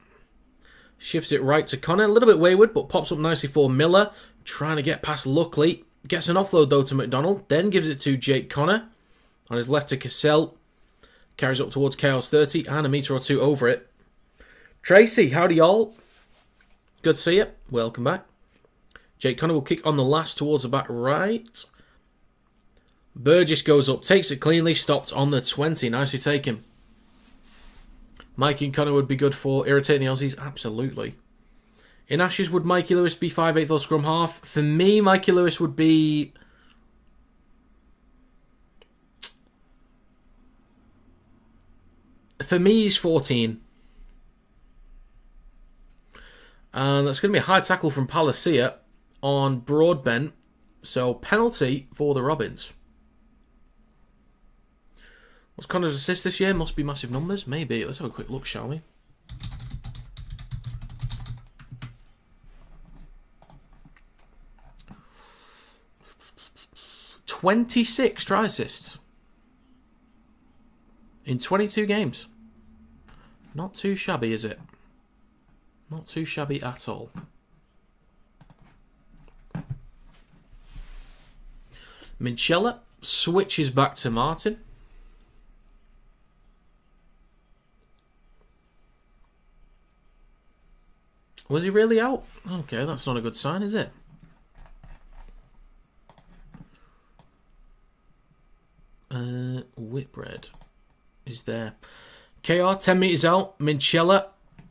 Shifts it right to Connor. A little bit wayward, but pops up nicely for Miller. Trying to get past Luckley. Gets an offload, though, to McDonald. Then gives it to Jake Connor. On his left to Cassell. Carries up towards Chaos 30 and a metre or two over it. Tracy, howdy y'all. Good to see you. Welcome back. Jake Connor will kick on the last towards the back right. Burgess goes up, takes it cleanly, stopped on the 20. Nicely taken. Mikey and Connor would be good for irritating the Aussies. Absolutely. In Ashes, would Mikey Lewis be 5/8 or scrum half? For me, Mikey Lewis would be... For me, he's 14. And that's going to be a high tackle from Palacia on Broadbent. So, penalty for the Robins. What's Connor's assist this year? Must be massive numbers. Maybe. Let's have a quick look, shall we? "26 try assists in 22 games. Not too shabby, is it? Not too shabby at all. Minchella switches back to Martin. Was he really out? Okay, that's not a good sign, is it? Whitbread is there. KR 10 metres out. Minchella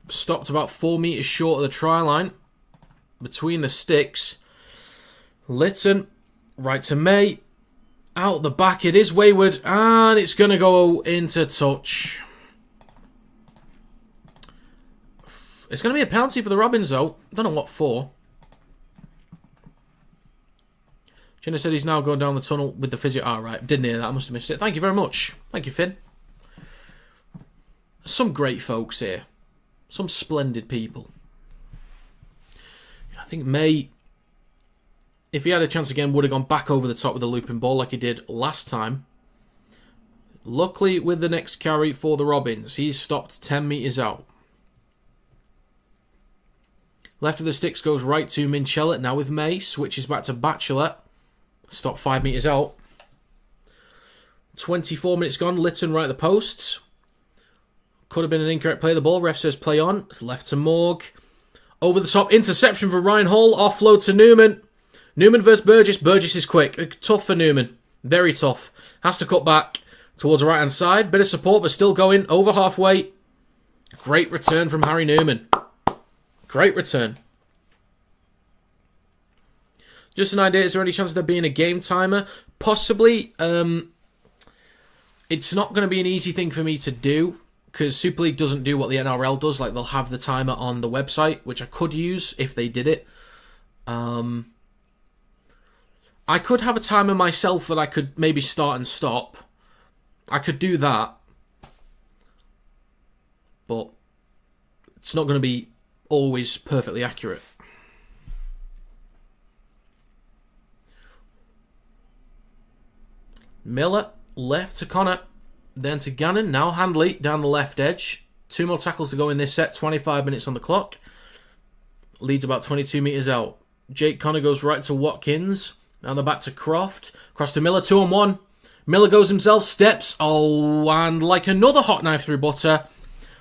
stopped about 4 metres short of the try line. Between the sticks. Litton right to May. Out the back. It is wayward. And it's going to go into touch. It's going to be a penalty for the Robins, though. Don't know what for. Jenna said he's now going down the tunnel with the physio. Ah, right. Didn't hear that. I must have missed it. Thank you very much. Thank you, Finn. Some great folks here. Some splendid people. I think May, if he had a chance again, would have gone back over the top with a looping ball like he did last time. Luckily, with the next carry for the Robins, he's stopped 10 metres out. Left of the sticks goes right to Minchella. Now with May. Switches back to Batchelor. Stop 5 metres out. 24 minutes gone. Litton right at the posts. Could have been an incorrect play of the ball. Ref says play on. It's left to Morg. Over the top. Interception for Ryan Hall. Offload to Newman. Newman versus Burgess. Burgess is quick. Tough for Newman. Very tough. Has to cut back towards the right-hand side. Bit of support, but still going. Over halfway. Great return from Harry Newman. Great return. Just an idea, is there any chance of there being a game timer? Possibly. It's not going to be an easy thing for me to do, because Super League doesn't do what the NRL does. Like, they'll have the timer on the website, which I could use if they did it. I could have a timer myself that I could maybe start and stop. I could do that. But it's not going to be always perfectly accurate. Miller, left to Connor. Then to Gannon. Now Handley down the left edge. 2 more tackles to go in this set. 25 minutes on the clock. Leeds about 22 metres out. Jake Connor goes right to Watkins. Now they're back to Croft. Cross to Miller, 2-on-1. Miller goes himself, steps. Oh, and like another hot knife through butter,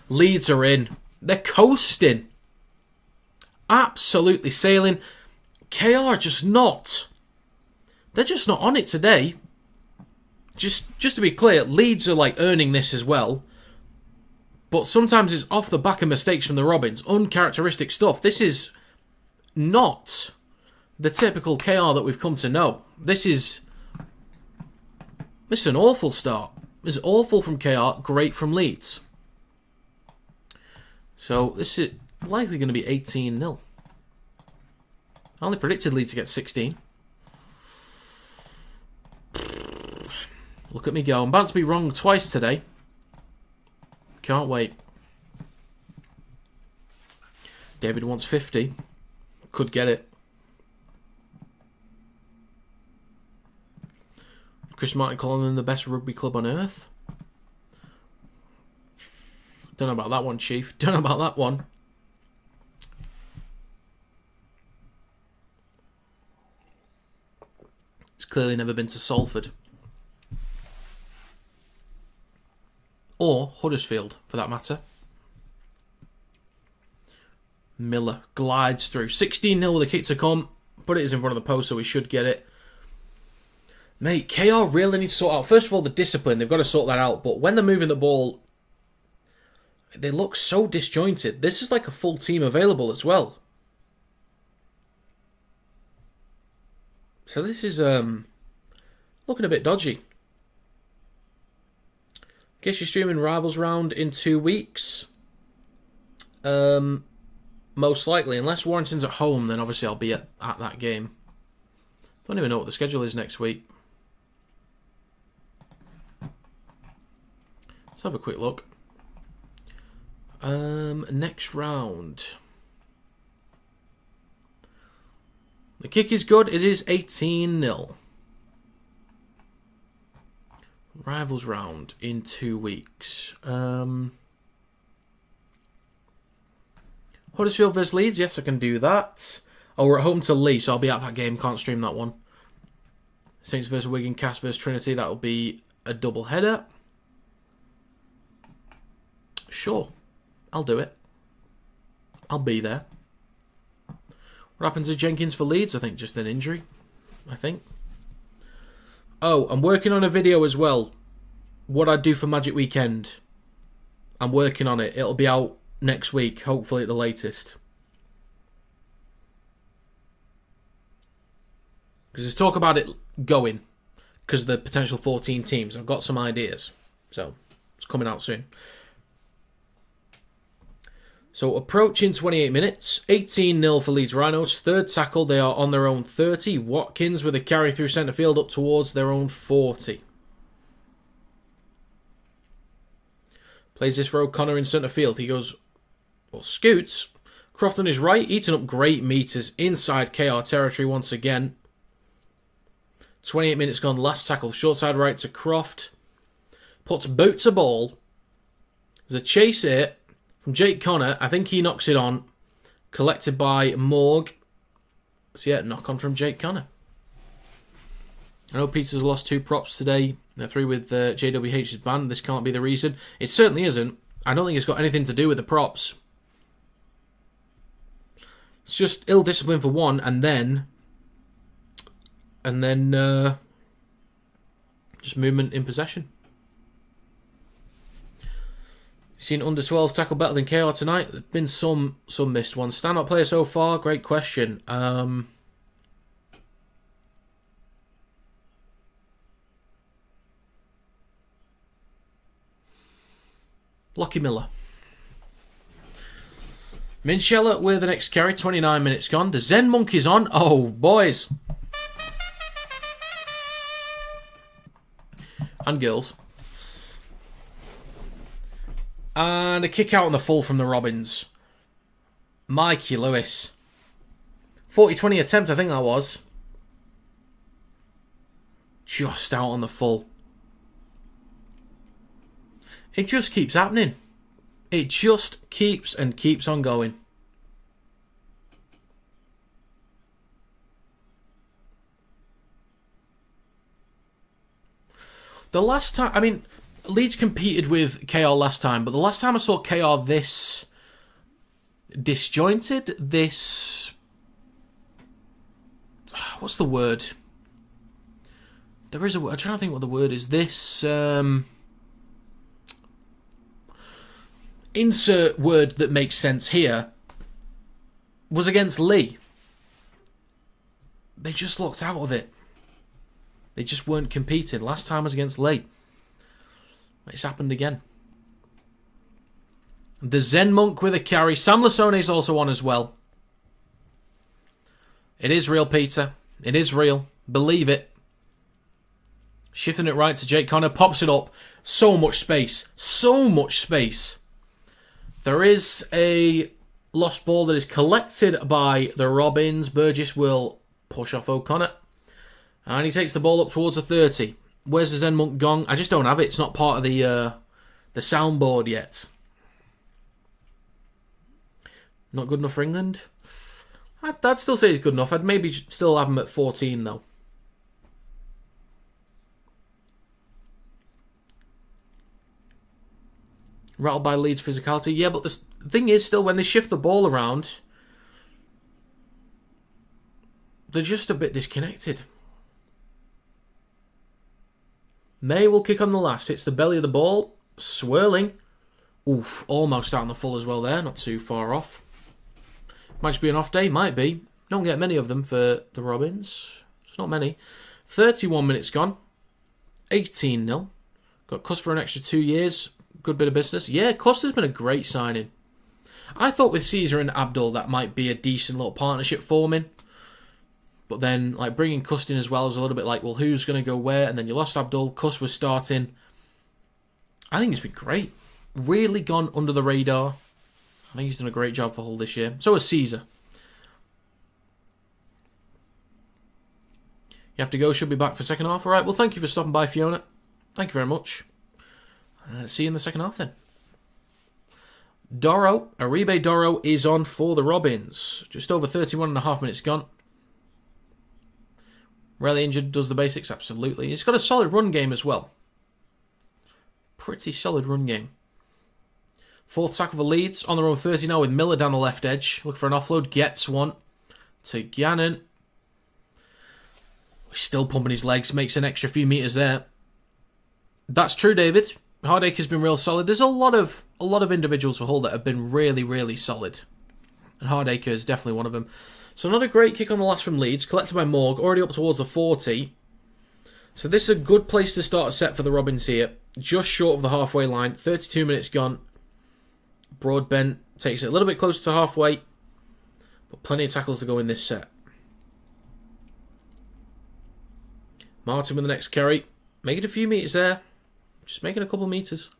Leeds are in. They're coasting. Absolutely sailing. KR just not. They're just not on it today. Just to be clear, Leeds are like earning this as well. But sometimes it's off the back of mistakes from the Robins. Uncharacteristic stuff. This is not the typical KR that we've come to know. This is an awful start. This is awful from KR, great from Leeds. So this is likely going to be 18-0. I only predicted Leeds to get 16. Look at me go. I'm about to be wrong twice today. Can't wait. David wants 50. Could get it. Chris Martin calling them the best rugby club on earth. Don't know about that one, Chief. Don't know about that one. It's clearly never been to Salford. Or Huddersfield, for that matter. Miller glides through. 16-0 with a kick to come. But it is in front of the post, so we should get it. Mate, KR really needs to sort out, first of all, the discipline. They've got to sort that out. But when they're moving the ball, they look so disjointed. This is like a full team available as well. So this is looking a bit dodgy. Guess you're streaming Rivals Round in 2 weeks. Most likely. Unless Warrington's at home, then obviously I'll be at that game. Don't even know what the schedule is next week. Let's have a quick look. Next round. The kick is good. It is 18-0. Rivals round in 2 weeks. Huddersfield vs Leeds. Yes, I can do that. Oh, we're at home to Lee, so I'll be at that game. Can't stream that one. Saints vs Wigan. Cass vs Trinity. That'll be a double header. Sure. I'll do it. I'll be there. What happens to Jenkins for Leeds? I think just an injury. I think. Oh, I'm working on a video as well. What I'd do for Magic Weekend. I'm working on it. It'll be out next week, hopefully at the latest. Because there's talk about it going. Because of the potential 14 teams. I've got some ideas. So, it's coming out soon. So, approaching 28 minutes. 18-0 for Leeds Rhinos. Third tackle. They are on their own 30. Watkins with a carry through centre field up towards their own 40. Plays this for O'Connor in centre field. He goes, well, scoots. Croft on his right. Eating up great metres inside KR territory once again. 28 minutes gone. Last tackle. Short side right to Croft. Puts boot to ball. There's a chase here from Jake Connor. I think he knocks it on. Collected by Morg. So yeah, knock on from Jake Connor. I know Peter's lost 2 props today. 3 with JWH's ban. This can't be the reason. It certainly isn't. I don't think it's got anything to do with the props. It's just ill discipline for one, and then just movement in possession. Seen under 12s tackle better than KR tonight? There's been some missed ones. Stand-up player so far? Great question. Lockie Miller. Minchella with the next carry. 29 minutes gone. The Zen Monkey's on. Oh, boys. And girls. And a kick out on the full from the Robins. Mikey Lewis. 40-20 attempt, I think that was. Just out on the full. It just keeps happening. It just keeps on going. The last time, I mean, Leeds competed with KR last time, but the last time I saw KR this disjointed, this... What's the word? There is a word. I'm trying to think what the word is. This... insert word that makes sense here was against Lee. They just looked out of it. They just weren't competing. Last time was against Lee. It's happened again. The Zen Monk with a carry. Sam Lassone's also on as well. It is real, Peter. It is real. Believe it. Shifting it right to Jake Connor. Pops it up. So much space. So much space. There is a lost ball that is collected by the Robins. Burgess will push off O'Connor. And he takes the ball up towards the 30. Where's the Zen Monk gong? I just don't have it. It's not part of the soundboard yet. Not good enough for England? I'd still say it's good enough. I'd maybe still have him at 14, though. Rattled by Leeds' physicality. Yeah, but the thing is, still, when they shift the ball around, they're just a bit disconnected. May will kick on the last. Hits the belly of the ball. Swirling. Oof, almost out on the full as well there. Not too far off. Might just be an off day. Might be. Don't get many of them for the Robins. It's not many. 31 minutes gone. 18-0. Got Cuss for an extra 2 years. Good bit of business. Yeah, Cuss has been a great signing. I thought with Caesar and Abdul that might be a decent little partnership forming. But then, like, bringing Cuss in as well was a little bit like, well, who's going to go where? And then you lost Abdul. Cuss was starting. I think he's been great. Really gone under the radar. I think he's done a great job for Hull this year. So has Caesar. You have to go. Should be back for second half. All right. Well, thank you for stopping by, Fiona. Thank you very much. See you in the second half then. Doro. Aribe Doro is on for the Robins. Just over 31.5 minutes gone. Rarely injured, does the basics, absolutely. He's got a solid run game as well. Pretty solid run game. Fourth tackle for Leeds, on their own 30 now with Miller down the left edge. Look for an offload, gets one to Gannon. He's still pumping his legs, makes an extra few metres there. That's true, David. Hardaker's been real solid. There's a lot of individuals for Hull that have been really, really solid. And Hardaker is definitely one of them. So another great kick on the last from Leeds, collected by Morg, already up towards the 40. So this is a good place to start a set for the Robins here. Just short of the halfway line, 32 minutes gone. Broadbent takes it a little bit closer to halfway, but plenty of tackles to go in this set. Martin with the next carry, making a few metres there, just making a couple metres.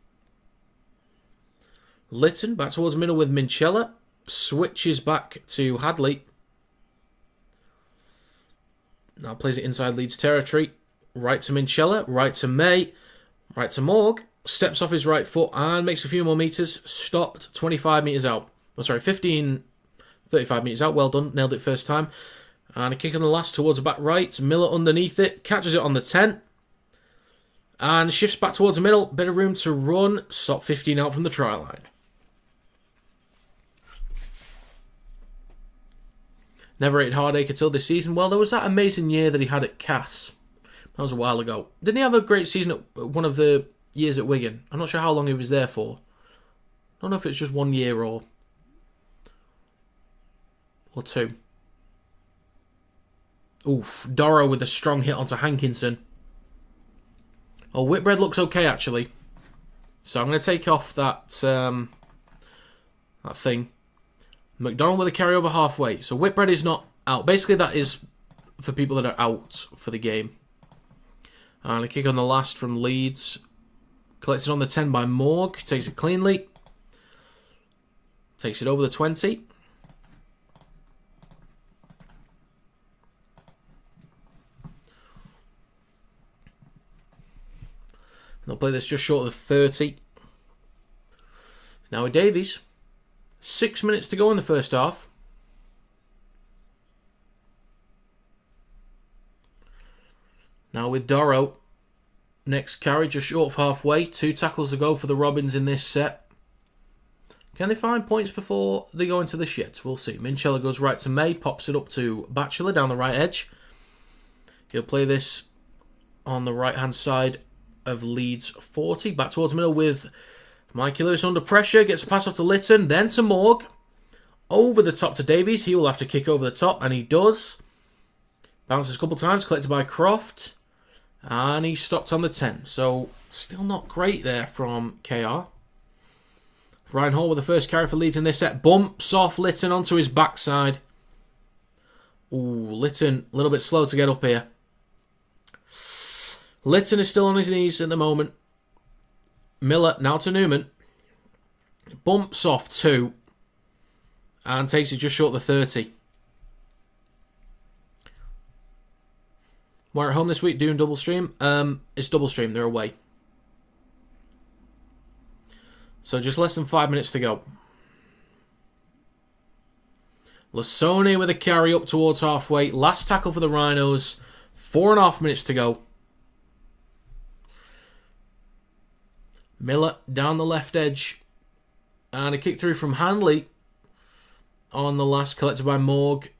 Lytton back towards the middle with Minchella, switches back to Hadley. Now plays it inside Leeds territory. Right to Minchella, right to May, right to Morg. Steps off his right foot and makes a few more metres. Stopped 25 metres out. Oh, sorry, 35 metres out. Well done. Nailed it first time. And a kick on the last towards the back right. Miller underneath it. Catches it on the 10. And shifts back towards the middle. Bit of room to run. Stop 15 out from the try line. Never rated Hardaker till this season. Well, there was that amazing year that he had at Cass. That was a while ago. Didn't he have a great season at one of the years at Wigan? I'm not sure how long he was there for. I don't know if it's just 1 year or 2. Oof, Doro with a strong hit onto Hankinson. Oh, Whitbread looks okay, actually. So I'm going to take off that thing. McDonald with a carry over halfway. So Whitbread is not out. Basically, that is for people that are out for the game. And a kick on the last from Leeds. Collected on the 10 by Morg. Takes it cleanly. Takes it over the 20. They'll play this just short of the 30. Now with Davies. 6 minutes to go in the first half. Now with Dorrow. Next carry just short of halfway. 2 tackles to go for the Robins in this set. Can they find points before they go into the sheds? We'll see. Minchella goes right to May. Pops it up to Batchelor down the right edge. He'll play this on the right hand side of Leeds 40. Back towards the middle with Mikey Lewis under pressure. Gets a pass off to Litton. Then to Morg. Over the top to Davies. He will have to kick over the top. And he does. Bounces a couple times. Collected by Croft. And he stopped on the 10. So still not great there from KR. Ryan Hall with the first carry for Leeds in this set. Bumps off Litton onto his backside. Ooh, Litton a little bit slow to get up here. Litton is still on his knees at the moment. Miller now to Newman. Bumps off 2. And takes it just short of the 30. We're at home this week doing double stream. It's double stream. They're away. So just less than 5 minutes to go. Lasone with a carry up towards halfway. Last tackle for the Rhinos. 4.5 minutes to go. Miller down the left edge. And a kick through from Handley. On the last, collected by Morg.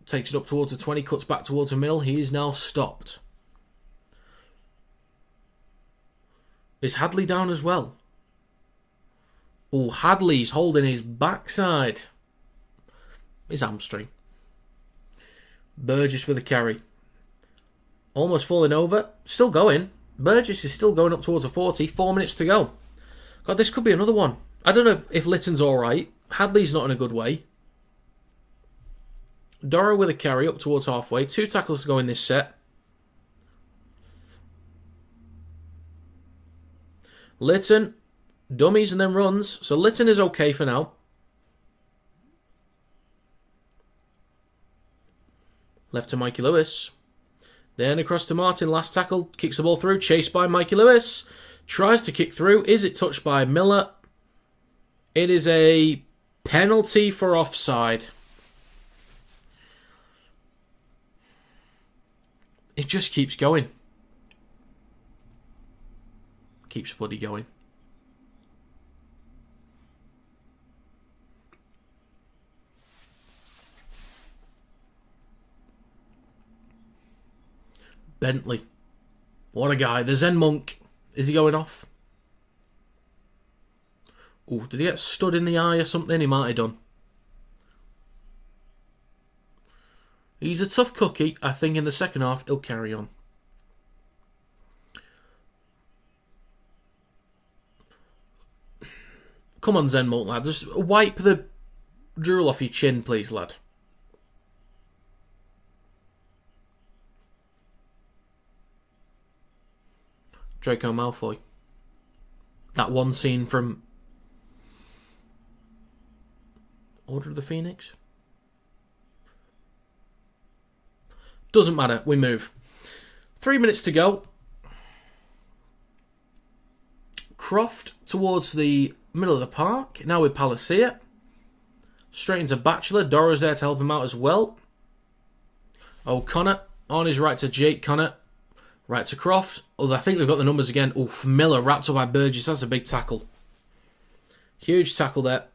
Takes it up towards the 20, cuts back towards the middle. He is now stopped. Is Hadley down as well? Oh, Hadley's holding his backside. His hamstring. Burgess with a carry. Almost falling over. Still going. Burgess is still going up towards the 40. 4 minutes to go. God, this could be another one. I don't know if Litton's alright. Hadley's not in a good way. Dorrow with a carry up towards halfway. 2 tackles to go in this set. Litton. Dummies and then runs. So Litton is okay for now. Left to Mikey Lewis. Then across to Martin. Last tackle. Kicks the ball through. Chased by Mikey Lewis. Tries to kick through. Is it touched by Miller? It is a penalty for offside. It just keeps going. Keeps bloody going. Bentley. What a guy. The Zen Monk. Is he going off? Oh, did he get stood in the eye or something? He might have done. He's a tough cookie. I think in the second half he'll carry on. Come on, Zen Monk, lad. Just wipe the drool off your chin, please, lad. Draco Malfoy. That one scene from Order of the Phoenix. Doesn't matter. We move. 3 minutes to go. Croft towards the middle of the park. Now with Palacia. Straight into Batchelor. Dorrow's there to help him out as well. O'Connor on his right to Jake Connor. Right to Croft. Although I think they've got the numbers again. Oof, Miller wrapped up by Burgess. That's a big tackle. Huge tackle there.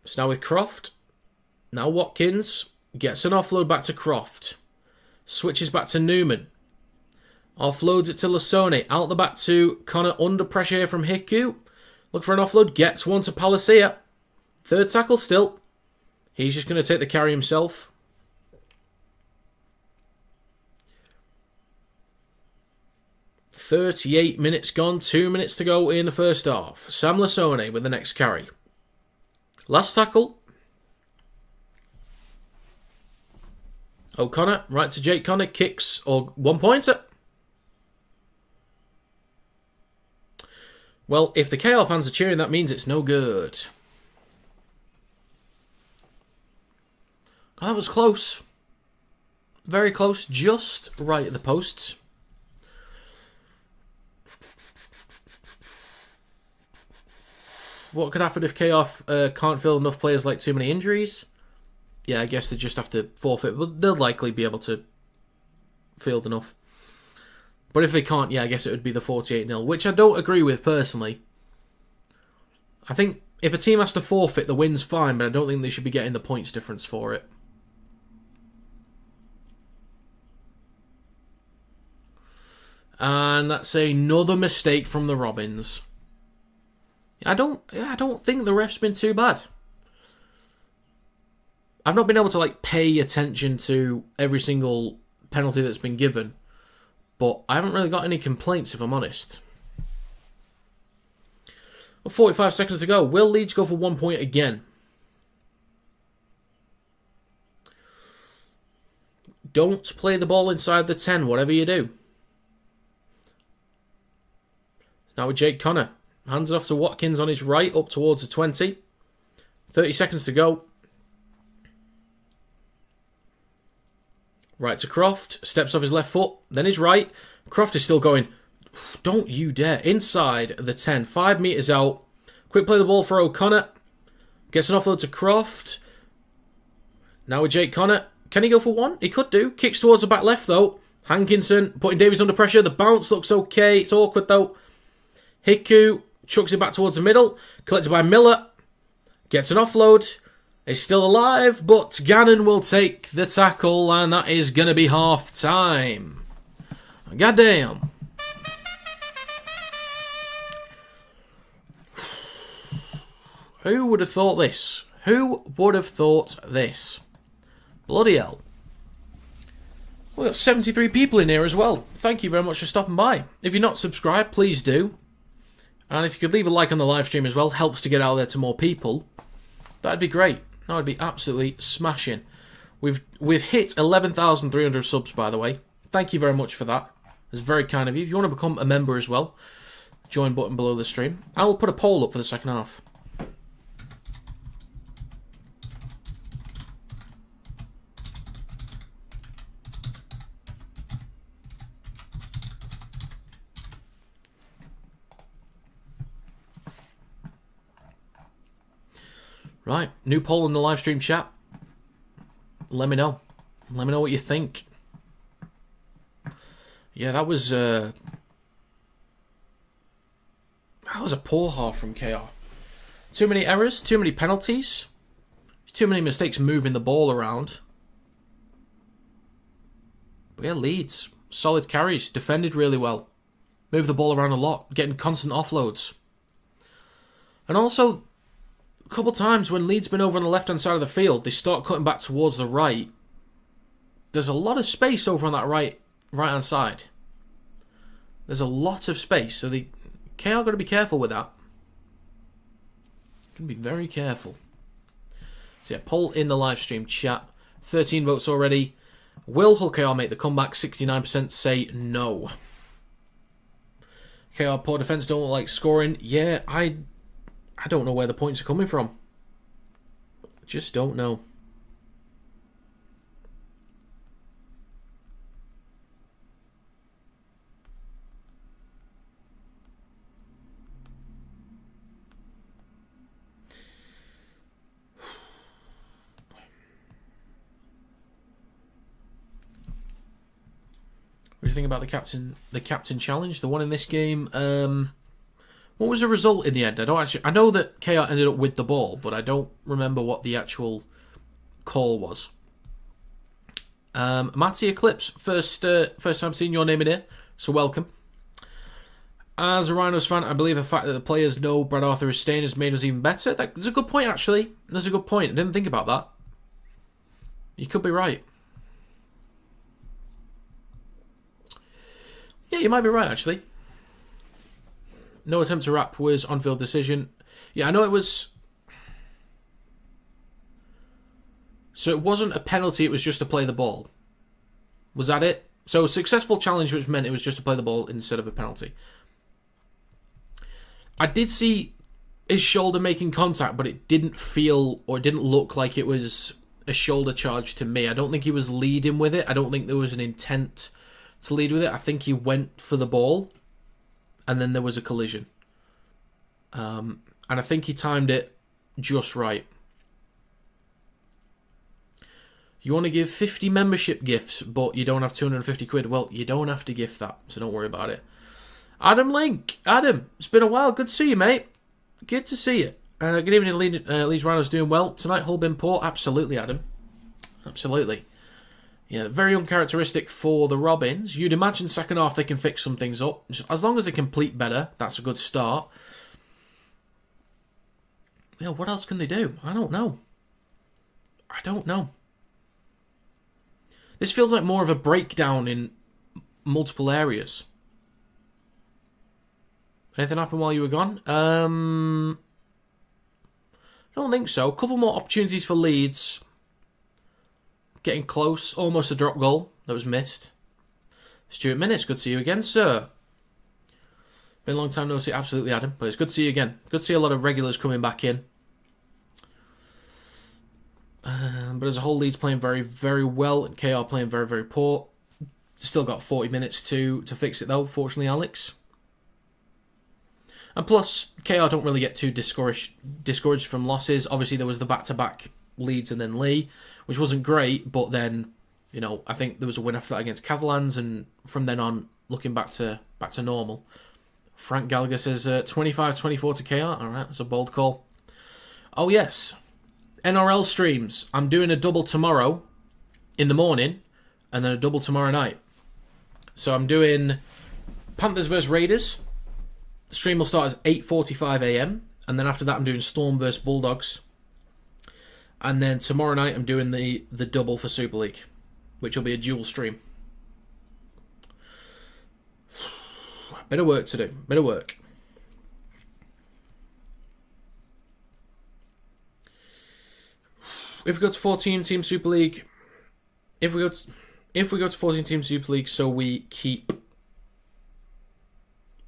So now with Croft. Now Watkins gets an offload back to Croft. Switches back to Newman. Offloads it to Lasone. Out the back to Connor under pressure here from Hiku. Look for an offload. Gets one to Palacia. Third tackle still. He's just going to take the carry himself. .38 minutes gone. 2 minutes to go in the first half. Sam Lasone with the next carry. Last tackle. O'Connor, right to Jake Connor, kicks, or 1 pointer. Well, if the KL fans are cheering, that means it's no good. Oh, that was close. Very close. Just right at the posts. What could happen if KR can't field enough players like too many injuries? Yeah, I guess they just have to forfeit. But they'll likely be able to field enough. But if they can't, yeah, I guess it would be the 48-0, which I don't agree with personally. I think if a team has to forfeit, the win's fine, but I don't think they should be getting the points difference for it. And that's another mistake from the Robins. I don't think the ref's been too bad. I've not been able to pay attention to every single penalty that's been given, but I haven't really got any complaints if I'm honest. Well, 45 seconds to go. Will Leeds go for 1 point again? Don't play the ball inside the 10, whatever you do. Now with Jake Connor. Hands it off to Watkins on his right, up towards the 20. 30 seconds to go. Right to Croft. Steps off his left foot. Then his right. Croft is still going. Don't you dare. Inside the 10. 5 metres out. Quick play the ball for O'Connor. Gets an offload to Croft. Now with Jake Connor. Can he go for 1? He could do. Kicks towards the back left though. Hankinson putting Davies under pressure. The bounce looks okay. It's awkward though. Hiku chucks it back towards the middle. Collected by Miller. Gets an offload. He's still alive, but Gannon will take the tackle, and that is going to be half time. Goddamn. Who would have thought this? Who would have thought this? Bloody hell. We've got 73 people in here as well. Thank you very much for stopping by. If you're not subscribed, please do. And if you could leave a like on the live stream as well, helps to get out there to more people. That'd be great. That would be absolutely smashing. We've hit 11,300 subs, by the way. Thank you very much for that. It's very kind of you. If you want to become a member as well, join button below the stream. I will put a poll up for the second half. Right, new poll in the live stream chat. Let me know. Let me know what you think. Yeah, that was a poor half from KR. Too many errors, too many penalties, too many mistakes moving the ball around. But yeah, Leeds, solid carries, defended really well, moved the ball around a lot, getting constant offloads. And also, a couple times when Leeds been over on the left-hand side of the field, they start cutting back towards the right. There's a lot of space over on that right-hand side. There's a lot of space, so the KR got to be careful with that. Got to be very careful. So yeah, poll in the live stream chat. 13 votes already. Will Hull KR make the comeback? 69% say no. KR poor defence, don't like scoring. Yeah, I don't know where the points are coming from. Just don't know. What do you think about the captain challenge? The one in this game. What was the result in the end? I know that KR ended up with the ball, but I don't remember what the actual call was. Matty Eclipse, first time seeing your name in here, so welcome. As a Rhinos fan, I believe the fact that the players know Brad Arthur is staying has made us even better. That's a good point, actually. That's a good point. I didn't think about that. You could be right. Yeah, you might be right, actually. No attempt to wrap was on-field decision. Yeah, I know it was... So it wasn't a penalty, it was just to play the ball. Was that it? So successful challenge, which meant it was just to play the ball instead of a penalty. I did see his shoulder making contact, but it didn't feel or it didn't look like it was a shoulder charge to me. I don't think he was leading with it. I don't think there was an intent to lead with it. I think he went for the ball, and then there was a collision. And I think he timed it just right. You want to give 50 membership gifts, but you don't have 250 quid. Well, you don't have to gift that, so don't worry about it. Adam Link. Adam, it's been a while. Good to see you, mate. Good to see you. Good evening, Leeds Rhinos doing well tonight. Hull been poor? Absolutely, Adam. Absolutely. Yeah, very uncharacteristic for the Robins. You'd imagine second half they can fix some things up. As long as they complete better, that's a good start. You know, what else can they do? I don't know. This feels like more of a breakdown in multiple areas. Anything happened while you were gone? I don't think so. A couple more opportunities for Leeds. Getting close. Almost a drop goal that was missed. Stuart Minnis, good to see you again, sir. Been a long time no see. Absolutely, Adam. But it's good to see you again. Good to see a lot of regulars coming back in. But as a whole, Leeds playing very, very well. And KR playing very, very poor. Still got 40 minutes to fix it, though, fortunately, Alex. And plus, KR don't really get too discouraged from losses. Obviously, there was the back-to-back Leeds and then Lee, which wasn't great. But then, you know, I think there was a win after that against Catalans. And from then on, looking back to normal. Frank Gallagher says 25-24 to KR. All right, that's a bold call. Oh, yes. NRL streams. I'm doing a double tomorrow in the morning and then a double tomorrow night. So I'm doing Panthers vs Raiders. The stream will start at 8:45 a.m. and then after that I'm doing Storm vs Bulldogs. And then tomorrow night I'm doing the double for Super League, which will be a dual stream. Bit of work to do. Bit of work. If we go to 14-team Super League, if we go to 14-team Super League, so we keep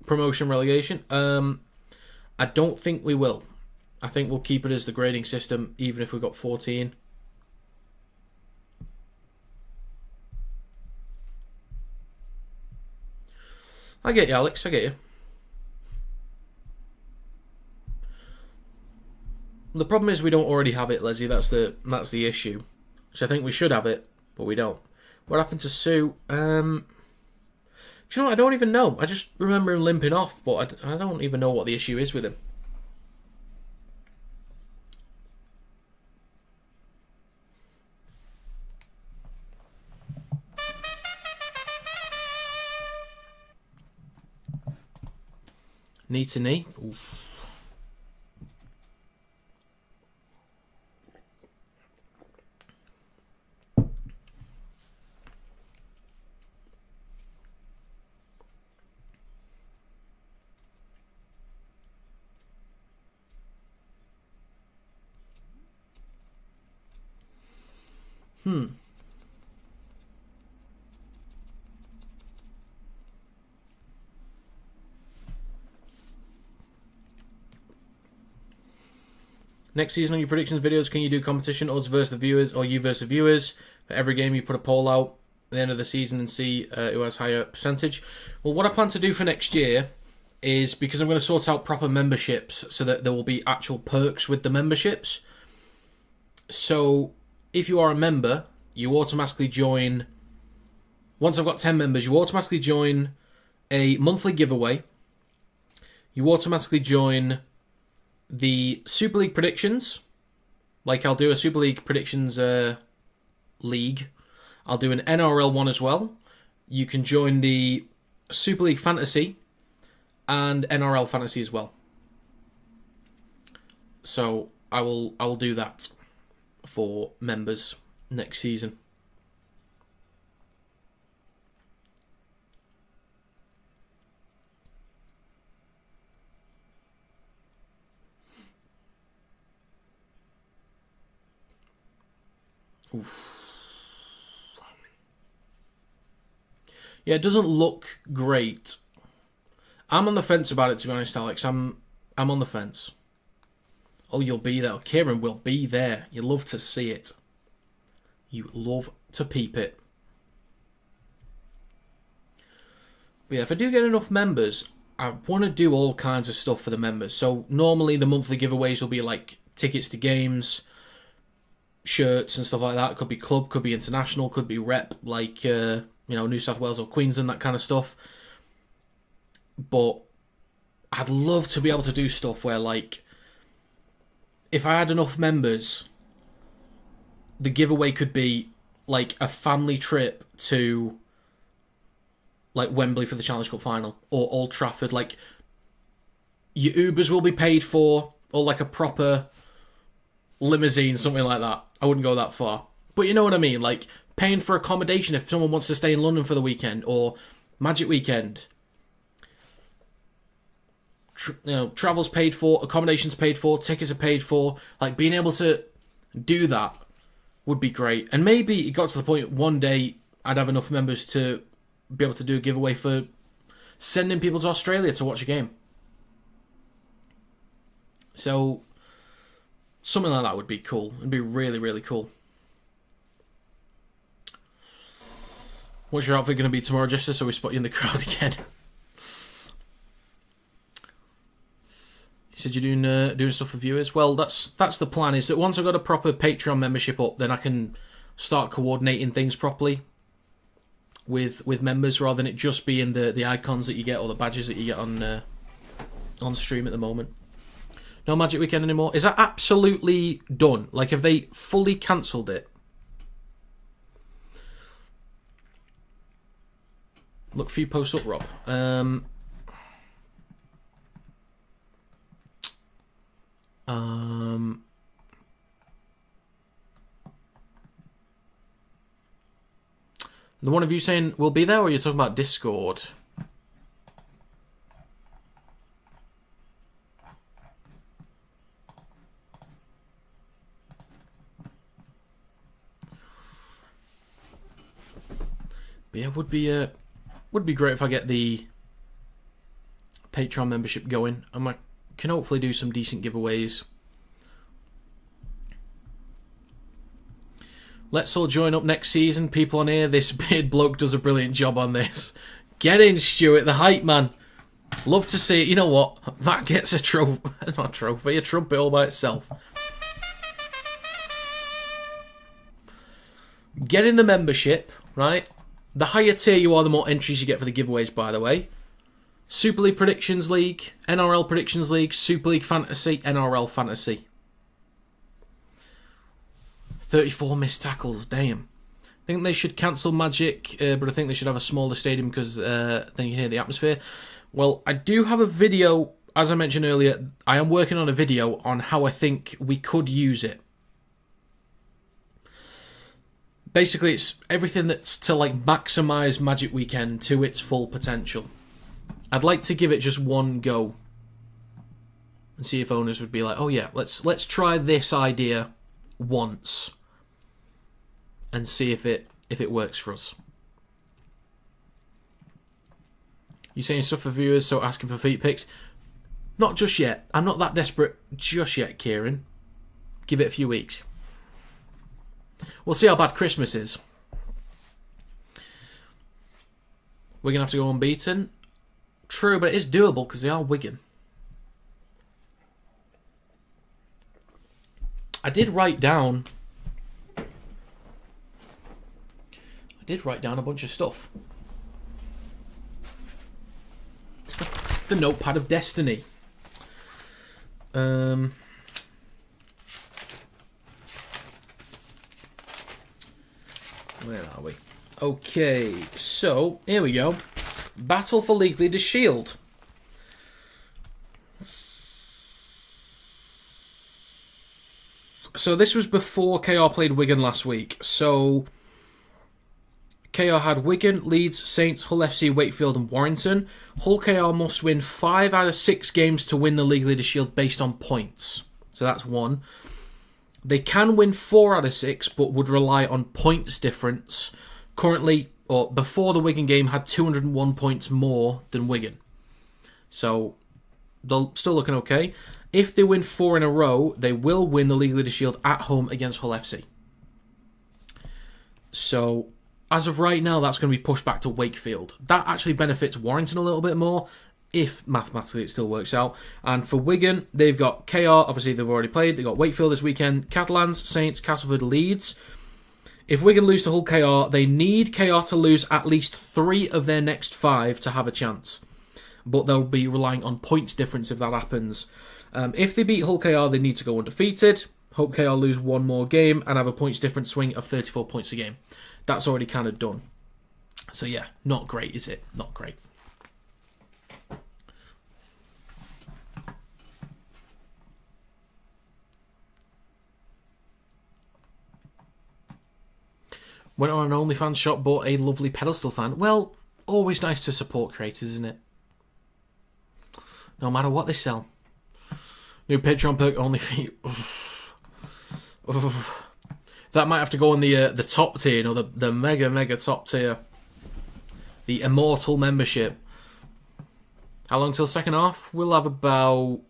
promotion relegation. I don't think we will. I think we'll keep it as the grading system, even if we've got 14. I get you, Alex. I get you. The problem is we don't already have it, Leslie. That's the issue. So I think we should have it, but we don't. What happened to Sue? Do you know what? I don't even know. I just remember him limping off, but I don't even know what the issue is with him. Knee to knee. Oof. Next season on your predictions videos, can you do competition, us versus the viewers, or you versus the viewers? For every game you put a poll out at the end of the season and see who has higher percentage. Well, what I plan to do for next year is, because I'm going to sort out proper memberships so that there will be actual perks with the memberships. So if you are a member, you automatically join. Once I've got 10 members, you automatically join a monthly giveaway. You automatically join the Super League predictions. Like, I'll do a Super League predictions league. I'll do an NRL one as well. You can join the Super League Fantasy and NRL Fantasy as well. So I will do that for members next season. Oof. Yeah, it doesn't look great. I'm on the fence about it, to be honest, Alex. I'm on the fence. Oh, you'll be there. Kieran will be there. You'll love to see it. You love to peep it. But yeah, if I do get enough members, I want to do all kinds of stuff for the members. So normally the monthly giveaways will be like tickets to games, shirts and stuff like that. Could be club, could be international, could be rep, like New South Wales or Queensland, that kind of stuff. But I'd love to be able to do stuff where, like, if I had enough members, the giveaway could be like a family trip to like Wembley for the Challenge Cup final, or Old Trafford. Like, your Ubers will be paid for, or like a proper limousine, something like that. I wouldn't go that far, but you know what I mean. Like, paying for accommodation if someone wants to stay in London for the weekend, or Magic Weekend. Travel's paid for, accommodation's paid for, tickets are paid for. Like, being able to do that would be great. And maybe it got to the point one day I'd have enough members to be able to do a giveaway for sending people to Australia to watch a game. So something like that would be cool. It'd be really, really cool. What's your outfit going to be tomorrow, Jester, so we spot you in the crowd again? You said you're doing stuff for viewers. Well, that's the plan, is that once I've got a proper Patreon membership up, then I can start coordinating things properly with members, rather than it just being the icons that you get or the badges that you get on stream at the moment. No Magic Weekend anymore. Is that absolutely done? Like, have they fully cancelled it? Look for you post up, Rob. The one of you saying we'll be there, or you're talking about Discord? But yeah, would be great if I get the Patreon membership going. I can hopefully do some decent giveaways. Let's all join up next season. People on here, this beard bloke does a brilliant job on this. Get in, Stuart, the hype man. Love to see it. You know what? That gets a trophy. Not a trophy, a trumpet all by itself. Get in the membership, right? The higher tier you are, the more entries you get for the giveaways, by the way. Super League Predictions League, NRL Predictions League, Super League Fantasy, NRL Fantasy. 34 missed tackles, damn. I think they should cancel Magic, but I think they should have a smaller stadium because then you can hear the atmosphere. Well, I do have a video, as I mentioned earlier, I am working on a video on how I think we could use it. Basically, it's everything that's to like maximise Magic Weekend to its full potential. I'd like to give it just one go and see if owners would be like, oh yeah, let's try this idea once and see if it works for us. You saying stuff for viewers, so asking for feet pics? Not just yet. I'm not that desperate just yet, Kieran. Give it a few weeks. We'll see how bad Christmas is. We're going to have to go unbeaten. True, but it is doable because they are Wigan. I did write down a bunch of stuff. The notepad of destiny. Where are we? Okay, so here we go. Battle for League Leaders Shield. So this was before KR played Wigan last week. So KR had Wigan, Leeds, Saints, Hull FC, Wakefield and Warrington. Hull KR must win 5 out of 6 games to win the League Leaders Shield based on points. So that's one. They can win 4 out of 6, but would rely on points difference. Currently, or before the Wigan game, had 201 points more than Wigan. So they're still looking okay. If they win 4 in a row, they will win the League Leaders Shield at home against Hull FC. So, as of right now, that's going to be pushed back to Wakefield. That actually benefits Warrington a little bit more, if mathematically it still works out. And for Wigan, they've got KR, obviously they've already played. They've got Wakefield this weekend, Catalans, Saints, Castleford, Leeds. If Wigan lose to Hull KR, they need KR to lose at least 3 of their next 5 to have a chance. But they'll be relying on points difference if that happens. If they beat Hull KR, they need to go undefeated. Hope KR lose 1 more game and have a points difference swing of 34 points a game. That's already kind of done. So yeah, not great, is it? Not great. Went on an OnlyFans shop, bought a lovely pedestal fan. Well, always nice to support creators, isn't it? No matter what they sell. New Patreon perk, only feet. That might have to go on the top tier, the mega top tier. The Immortal membership. How long till second half? We'll have about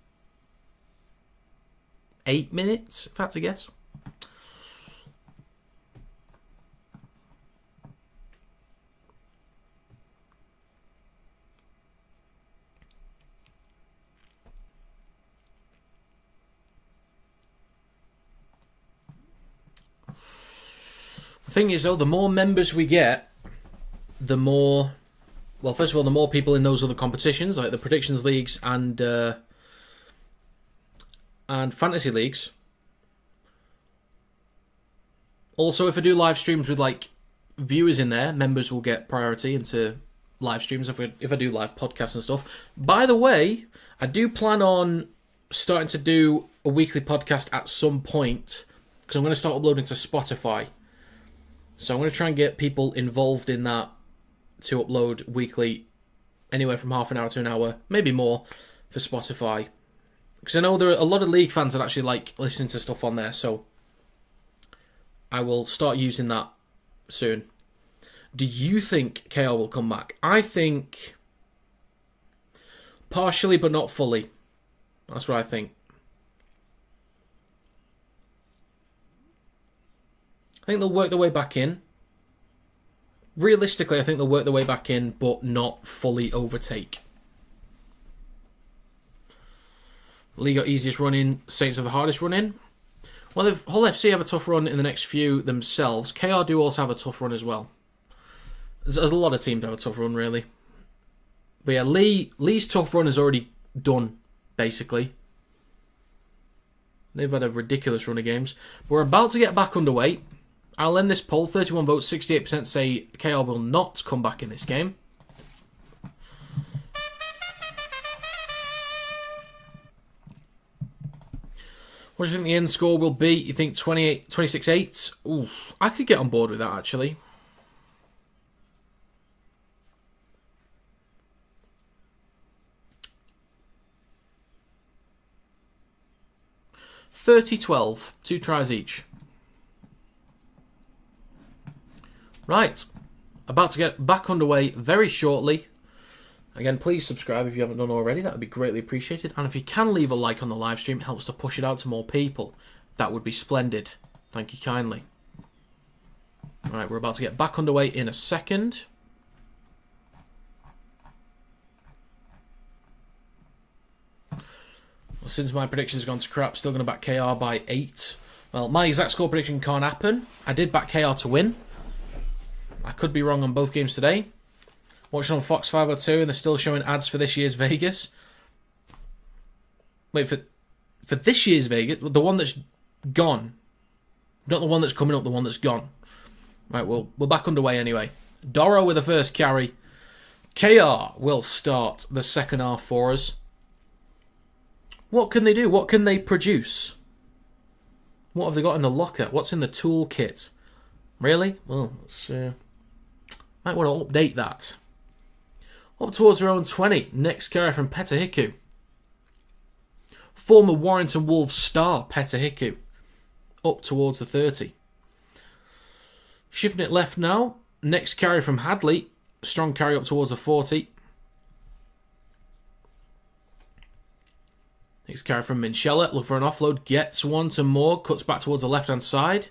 8 minutes, if I had to guess. The thing is, though, the more members we get, the more... Well, first of all, the more people in those other competitions, like the predictions leagues and fantasy leagues. Also, if I do live streams with like viewers in there, members will get priority into live streams if I do live podcasts and stuff. By the way, I do plan on starting to do a weekly podcast at some point because I'm going to start uploading to Spotify. So I'm going to try and get people involved in that to upload weekly, anywhere from half an hour to an hour, maybe more, for Spotify. Because I know there are a lot of league fans that actually like listening to stuff on there, so I will start using that soon. Do you think KR will come back? I think partially, but not fully. That's what I think. I think they'll work their way back in. Realistically, I think they'll work their way back in, but not fully overtake. League got easiest run in, Saints have the hardest run in. Well, if Hull FC have a tough run in the next few themselves, KR do also have a tough run as well. There's a lot of teams that have a tough run, really. But yeah, Lee's tough run is already done, basically. They've had a ridiculous run of games. We're about to get back underway. I'll end this poll. 31 votes, 68% say KR will not come back in this game. What do you think the end score will be? You think 26-8? Ooh, I could get on board with that, actually. (30-12), 2 tries each. Right, about to get back underway very shortly. Again, please subscribe if you haven't done already. That would be greatly appreciated. And if you can leave a like on the live stream, it helps to push it out to more people. That would be splendid. Thank you kindly. Alright, we're about to get back underway in a second. Well, since my prediction's gone to crap, still going to back KR by 8. Well, my exact score prediction can't happen. I did back KR to win. I could be wrong on both games today. Watching on Fox 502 and they're still showing ads for this year's Vegas. Wait, for this year's Vegas? The one that's gone. Not the one that's coming up, the one that's gone. Right, well, we're back underway anyway. Doro with the first carry. KR will start the second half for us. What can they do? What can they produce? What have they got in the locker? What's in the toolkit? Really? Well, let's might want to update that. Up towards their own 20. Next carry from Petahiku. Former Warrington Wolves star Petahiku. Up towards the 30. Shifting it left now. Next carry from Hadley. Strong carry up towards the 40. Next carry from Minchella. Look for an offload. Gets one to Moore. Cuts back towards the left-hand side.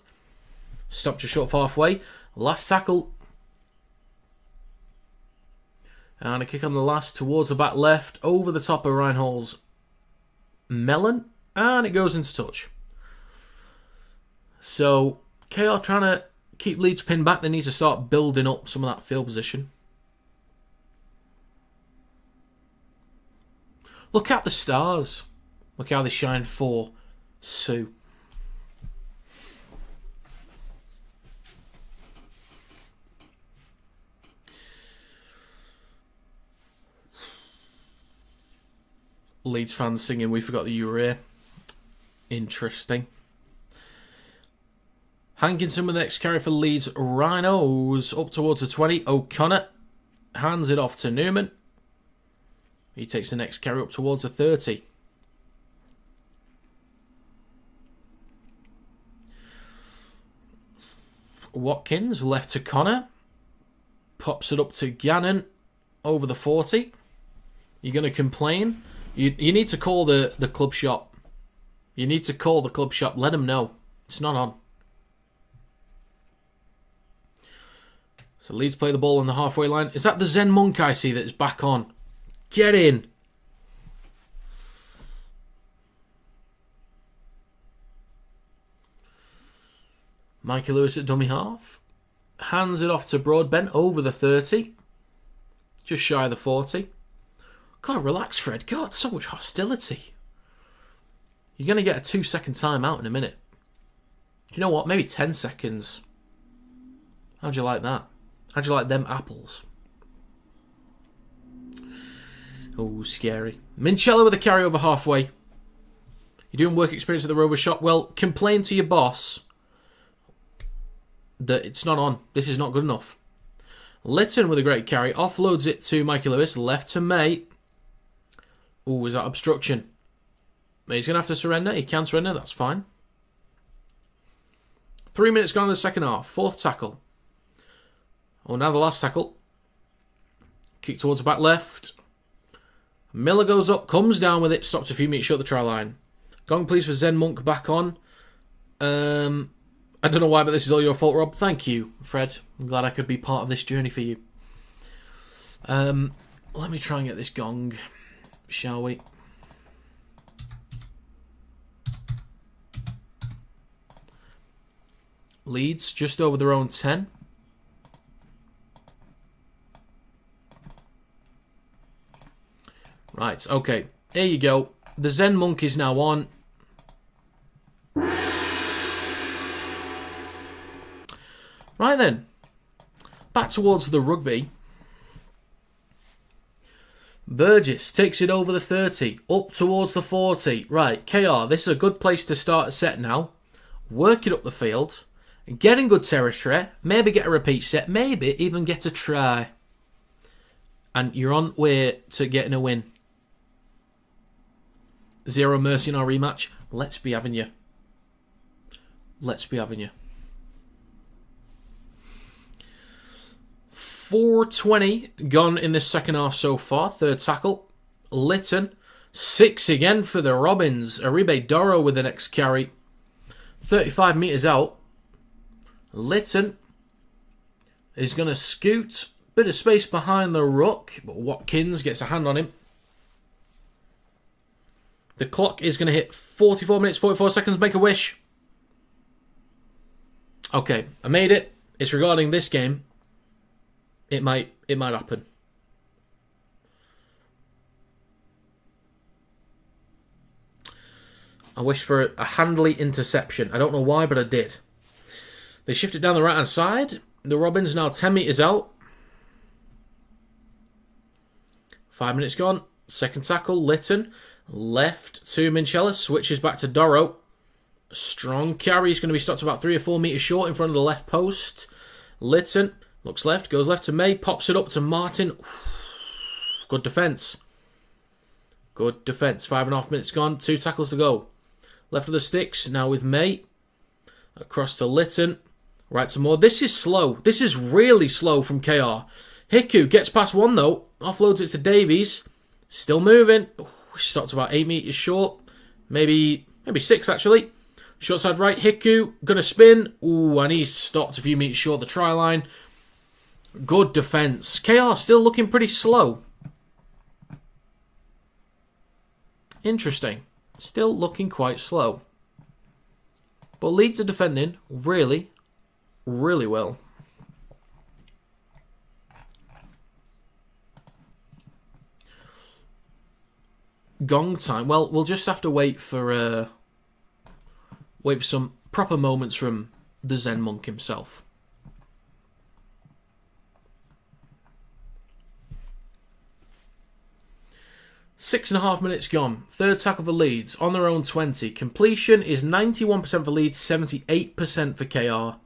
Stopped just short of halfway. Last tackle. And a kick on the last towards the back left, over the top of Reinhold's melon, and it goes into touch. So, KR trying to keep Leeds pinned back. They need to start building up some of that field position. Look at the stars. Look how they shine for Sue. Leeds fans singing "We Forgot That You Were Here." Interesting. Hankinson with the next carry for Leeds Rhinos. Up towards the 20. O'Connor hands it off to Newman. He takes the next carry up towards the 30. Watkins left to Connor. Pops it up to Gannon over the 40. You're going to complain? You need to call the club shop. You need to call the club shop. Let them know. It's not on. So Leeds play the ball on the halfway line. Is that the Zen Monk I see that's back on? Get in. Mikey Lewis at dummy half. Hands it off to Broadbent over the 30. Just shy of the 40. Gotta relax, Fred. God, so much hostility. You're going to get a 2-second timeout in a minute. Do you know what? Maybe 10 seconds. How'd you like that? How'd you like them apples? Oh, scary. Minchella with a carry over halfway. You're doing work experience at the Rover shop. Well, complain to your boss that it's not on. This is not good enough. Litton with a great carry. Offloads it to Mikey Lewis. Left to May. Oh, is that obstruction? He's going to have to surrender. He can surrender. That's fine. 3 minutes gone in the second half. Fourth tackle. Oh, now the last tackle. Kick towards the back left. Miller goes up, comes down with it, stops a few meters short of the try line. Gong please for Zen Monk back on. I don't know why, but this is all your fault, Rob. Thank you, Fred. I'm glad I could be part of this journey for you. Let me try and get this gong, shall we? Leeds just over their own 10. Right, okay. Here you go. The Zen Monk is now on. Right then. Back towards the rugby. Burgess takes it over the 30. Up towards the 40. Right, KR, this is a good place to start a set now. Work it up the field. Get in good territory. Maybe get a repeat set. Maybe even get a try. And you're on way to getting a win. Zero mercy in our rematch. Let's be having you. Let's be having you. 4:20 gone in the second half so far. Third tackle. Litton. 6 again for the Robins. Aribe Doro with the next carry. 35 metres out. Litton is going to scoot. Bit of space behind the ruck. But Watkins gets a hand on him. The clock is going to hit 44 minutes, 44 seconds. Make a wish. Okay, I made it. It's regarding this game. It might happen. I wish for a Handley interception. I don't know why, but I did. They shift it down the right-hand side. The Robins now 10 metres out. 5 minutes gone. Second tackle, Litton. Left to Minchella. Switches back to Doro. Strong carry. He's going to be stopped about 3 or 4 metres short in front of the left post. Litton looks left. Goes left to May. Pops it up to Martin. Good defence. Good defence. 5.5 minutes gone. 2 tackles to go. Left of the sticks. Now with May. Across to Litton. Right to Moore. This is slow. This is really slow from KR. Hiku gets past 1 though. Offloads it to Davies. Still moving. Stopped about 8 metres short. Maybe 6 actually. Short side right, Hiku, going to spin. Ooh, and he's stopped a few metres short of the try line. Good defence. KR still looking pretty slow. Interesting. Still looking quite slow. But Leeds are defending really, really well. Gong time. Well, we'll just have to wait for some proper moments from the Zen monk himself. Six and a half minutes gone. Third tackle for Leeds on their own 20. Completion is 91% for Leeds, 78% for KR.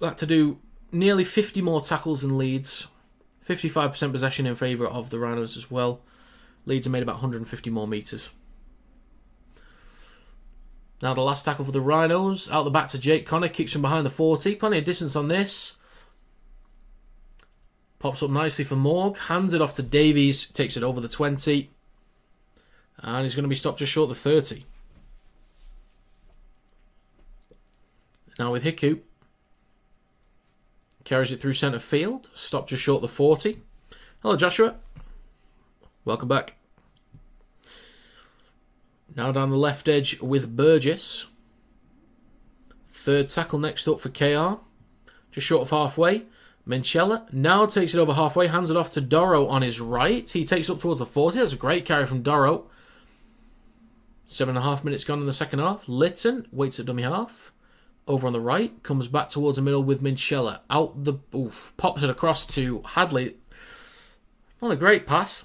That to do nearly 50 more tackles than Leeds. 55% possession in favour of the Rhinos as well. Leeds have made about 150 more metres. Now the last tackle for the Rhinos. Out the back to Jake Connor. Kicks from behind the 40. Plenty of distance on this. Pops up nicely for Morg. Hands it off to Davies. Takes it over the 20. And he's going to be stopped just short of the 30. Now with Hiku. Carries it through centre field. Stopped just short of the 40. Hello, Joshua. Welcome back. Now down the left edge with Burgess. Third tackle next up for KR. Just short of halfway. Menchella now takes it over halfway. Hands it off to Doro on his right. He takes up towards the 40. That's a great carry from Doro. 7.5 minutes gone in the second half. Litton waits at dummy half. Over on the right. Comes back towards the middle with Menchella. Out the... Oof, pops it across to Hadley. Not a great pass.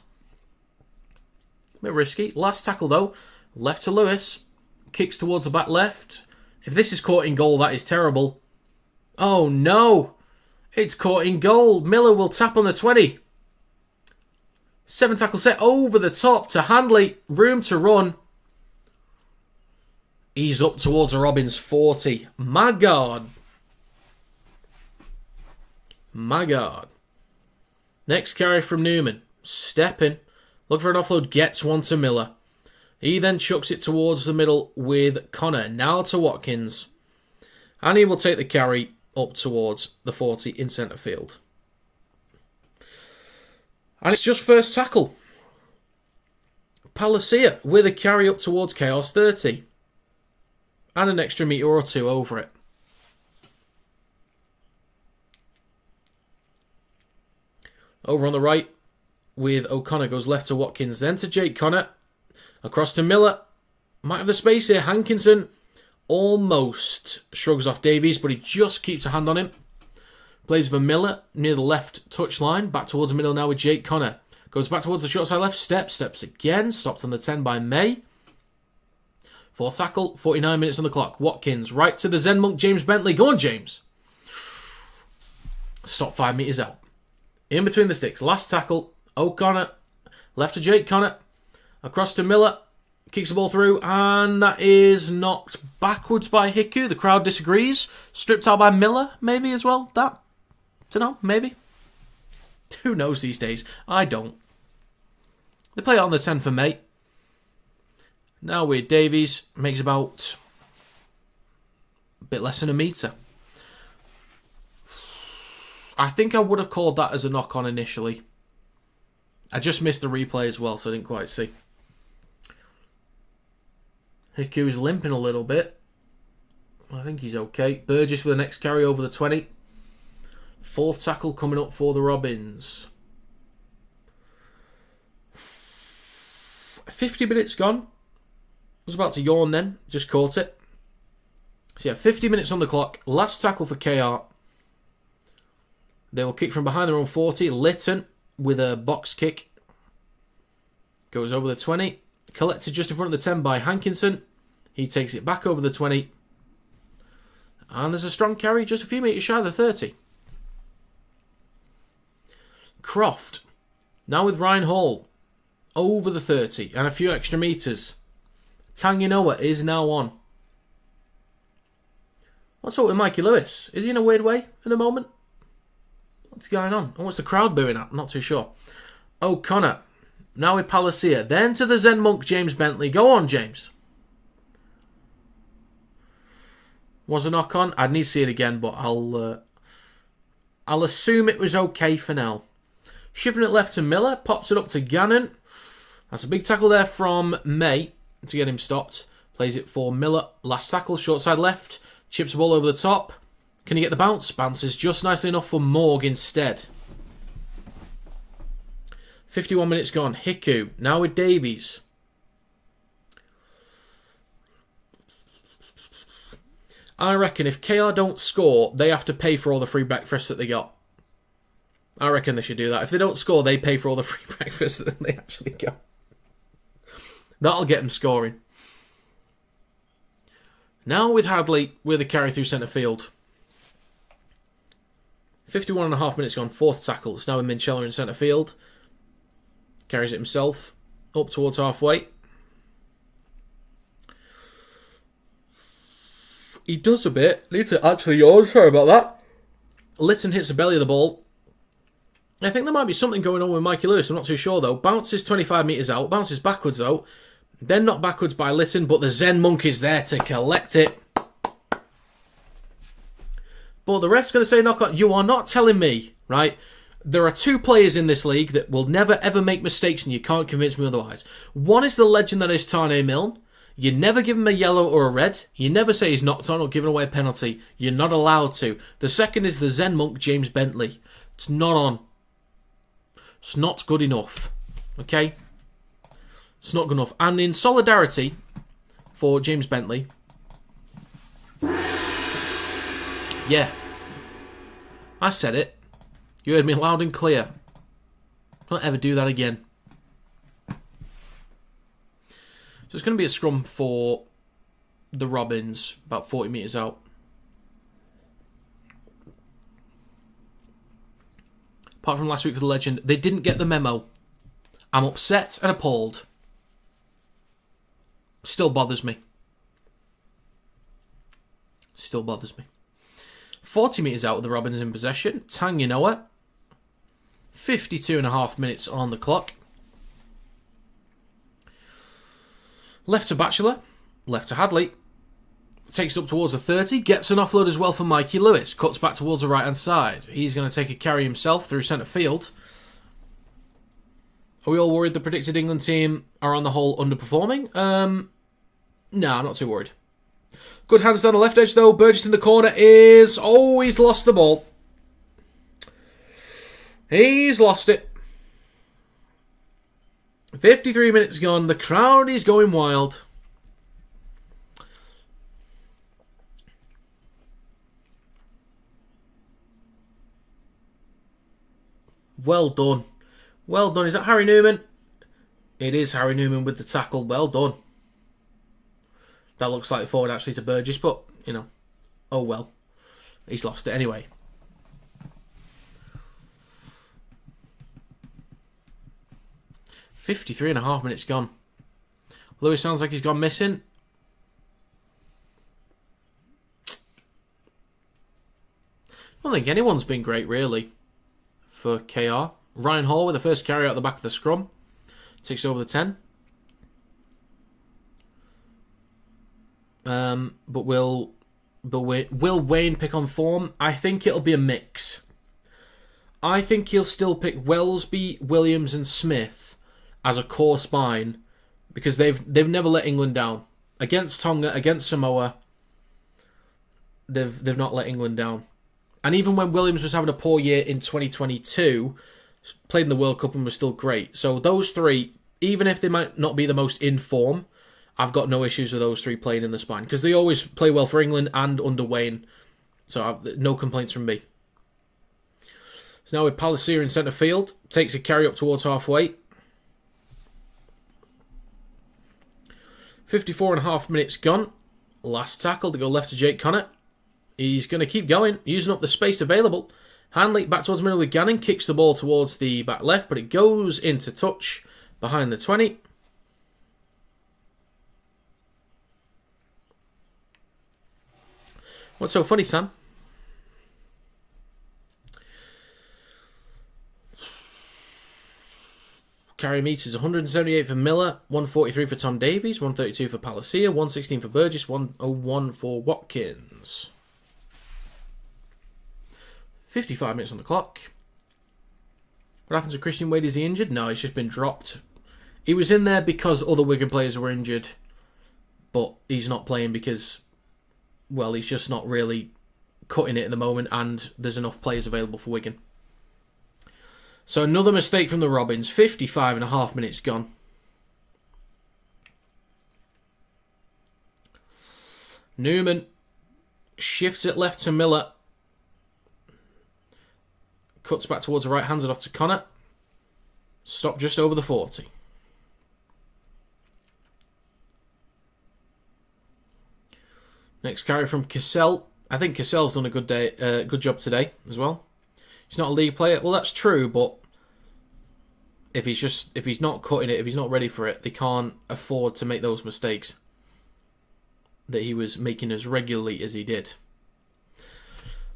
A bit risky. Last tackle though. Left to Lewis. Kicks towards the back left. If this is caught in goal, that is terrible. Oh no! It's caught in goal. Miller will tap on the 20. 7 tackle set over the top to Handley. Room to run. He's up towards the Robins 40. My God. My God. Next carry from Newman. Stepping. Look for an offload. Gets one to Miller. He then chucks it towards the middle with Connor. Now to Watkins. And he will take the carry up towards the 40 in centre field. And it's just first tackle. Palacia with a carry up towards Chaos 30. And an extra metre or two over it. Over on the right with O'Connor goes left to Watkins. Then to Jake Connor. Across to Miller. Might have the space here. Hankinson almost shrugs off Davies, but he just keeps a hand on him. Plays for Miller near the left touchline. Back towards the middle now with Jake Connor. Goes back towards the short side left. Steps again. Stopped on the 10 by May. Fourth tackle. 49 minutes on the clock. Watkins right to the Zen Monk. James Bentley. Go on, James. Stop 5 metres out. In between the sticks. Last tackle. O'Connor. Left to Jake Connor. Across to Miller. Kicks the ball through. And that is knocked backwards by Hiku. The crowd disagrees. Stripped out by Miller, maybe as well. That. Don't know. Maybe. Who knows these days? I don't. They play it on the 10 for May. Now with Davies. Makes about a bit less than a metre. I think I would have called that as a knock-on initially. I just missed the replay as well, so I didn't quite see. Hiku's limping a little bit. I think he's okay. Burgess with the next carry over the 20. Fourth tackle coming up for the Robins. 50 minutes gone. I was about to yawn then. Just caught it. So yeah, 50 minutes on the clock. Last tackle for KR. They will kick from behind their own 40. Litton with a box kick. Goes over the 20. Collected just in front of the 10 by Hankinson. He takes it back over the 20. And there's a strong carry just a few metres shy of the 30. Croft. Now with Ryan Hall. Over the 30 and a few extra metres. Tanginoa is now on. What's up with Mikey Lewis? Is he in a weird way at the moment? What's going on? And what's the crowd booing at? I'm not too sure. O'Connor. Now with Palacia. Then to the Zen Monk, James Bentley. Go on, James. Was a knock on? I'd need to see it again, but I'll assume it was okay for now. Shifting it left to Miller, pops it up to Gannon. That's a big tackle there from May to get him stopped. Plays it for Miller. Last tackle, short side left. Chips the ball over the top. Can he get the bounce? Bounces just nicely enough for Morg instead. 51 minutes gone. Hiku. Now with Davies. I reckon if KR don't score, they have to pay for all the free breakfast that they got. I reckon they should do that. If they don't score, they pay for all the free breakfast that they actually got. That'll get them scoring. Now with Hadley, with a carry through centre field. 51.5 minutes gone, fourth tackle. It's now with Minchella in centre field. Carries it himself. Up towards halfway. He does a bit. Needs to actually yawn. Sorry about that. Litton hits the belly of the ball. I think there might be something going on with Mikey Lewis. I'm not too sure though. Bounces 25 metres out. Bounces backwards though. Then knocked backwards by Litton. But the Zen Monk is there to collect it. But the ref's going to say knock on. You are not telling me, right? There are two players in this league that will never ever make mistakes and you can't convince me otherwise. One is the legend that is Tane Milne. You never give him a yellow or a red. You never say he's knocked on or given away a penalty. You're not allowed to. The second is the Zen Monk, James Bentley. It's not on. It's not good enough. Okay? It's not good enough. And in solidarity for James Bentley. Yeah. I said it. You heard me loud and clear. Don't ever do that again. So it's going to be a scrum for the Robins, about 40 metres out. Apart from last week for the legend, they didn't get the memo. I'm upset and appalled. Still bothers me. Still bothers me. 40 metres out with the Robins in possession. Tanginoa. 52.5 minutes on the clock. Left to Batchelor. Left to Hadley. Takes it up towards the 30. Gets an offload as well for Mikey Lewis. Cuts back towards the right-hand side. He's going to take a carry himself through centre field. Are we all worried the predicted England team are on the whole underperforming? No, I'm not too worried. Good hands down the left edge though. Burgess in the corner is... Oh, he's lost the ball. He's lost it. 53 minutes gone. The crowd is going wild. Well done. Well done. Is that Harry Newman? It is Harry Newman with the tackle. Well done. That looks like forward actually to Burgess, but, you know, oh well. He's lost it anyway. .53.5 minutes gone. Lewis sounds like he's gone missing. I don't think anyone's been great, really, for KR. Ryan Hall with the first carry out the back of the scrum. Takes over the 10. But will Wayne pick on form? I think it'll be a mix. I think he'll still pick Wellesby, Williams and Smith as a core spine because they've never let England down. Against Tonga, against Samoa, they've not let England down. And even when Williams was having a poor year in 2022, played in the World Cup and was still great. So those three, even if they might not be the most in form, I've got no issues with those three playing in the spine because they always play well for England and under Wayne. So no complaints from me. So now with Palliser in centre field, takes a carry up towards halfway. 54.5 minutes gone. Last tackle to go left to Jake Connor. He's going to keep going, using up the space available. Hanley back towards the middle with Gannon. Kicks the ball towards the back left, but it goes into touch behind the 20. What's so funny, Sam? Carry meters 178 for Miller, 143 for Tom Davies, 132 for Palacia, 116 for Burgess, 101 for Watkins. 55 minutes on the clock. What happens to Christian Wade? Is he injured? No, he's just been dropped. He was in there because other Wigan players were injured, but he's not playing because, well, he's just not really cutting it at the moment, and there's enough players available for Wigan. So another mistake from the Robins. 55.5 minutes gone. Newman shifts it left to Miller. Cuts back towards the right, hands it off to Connor. Stop just over the 40. Next carry from Cassell. I think Cassell's done a good job today as well. He's not a league player. Well, that's true, but if he's not cutting it, if he's not ready for it, they can't afford to make those mistakes that he was making as regularly as he did.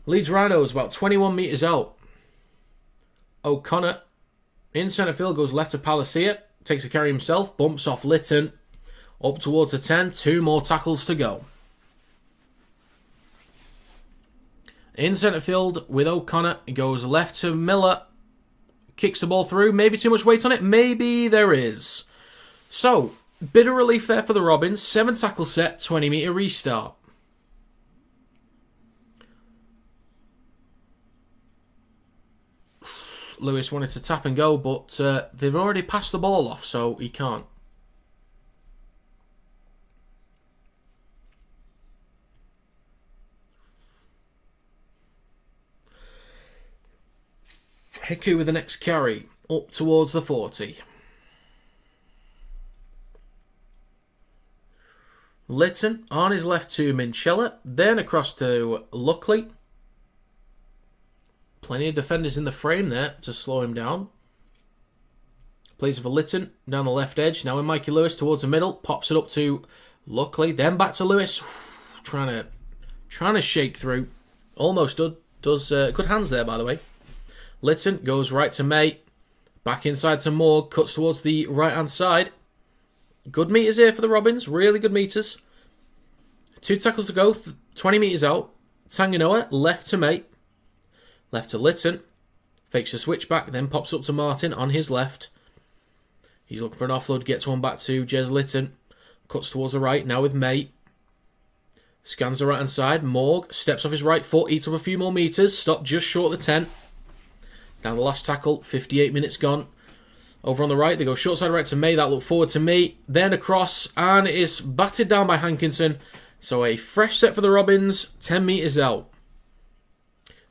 Leeds Rhinos about 21 metres out. O'Connor in centre field goes left to Palacia. Takes a carry himself. Bumps off Litton. Up towards the 10. 2 more tackles to go. In centre field with O'Connor. He goes left to Miller. Kicks the ball through. Maybe too much weight on it. Maybe there is. So, bit of relief there for the Robins. 7 tackle set. 20 metre restart. Lewis wanted to tap and go, but they've already passed the ball off, so he can't. Hiku with the next carry, up towards the 40. Litton on his left to Minchella, then across to Luckley. Plenty of defenders in the frame there to slow him down. Plays it for Litton down the left edge. Now with Mikey Lewis towards the middle. Pops it up to Luckley. Then back to Lewis. Trying to shake through. Almost does good hands there, by the way. Litton goes right to May. Back inside to Moore. Cuts towards the right-hand side. Good meters here for the Robins. Really good meters. 2 tackles to go. 20 metres out. Tanganoa left to May. Left to Litton. Fakes a switchback, then pops up to Martin on his left. He's looking for an offload, gets one back to Jez Litton. Cuts towards the right, now with May. Scans the right-hand side. Morg steps off his right foot, eats up a few more metres. Stopped just short of the 10. Now the last tackle, 58 minutes gone. Over on the right, they go short side right to May. That look forward to me. Then across, and it is batted down by Hankinson. So a fresh set for the Robins, 10 metres out.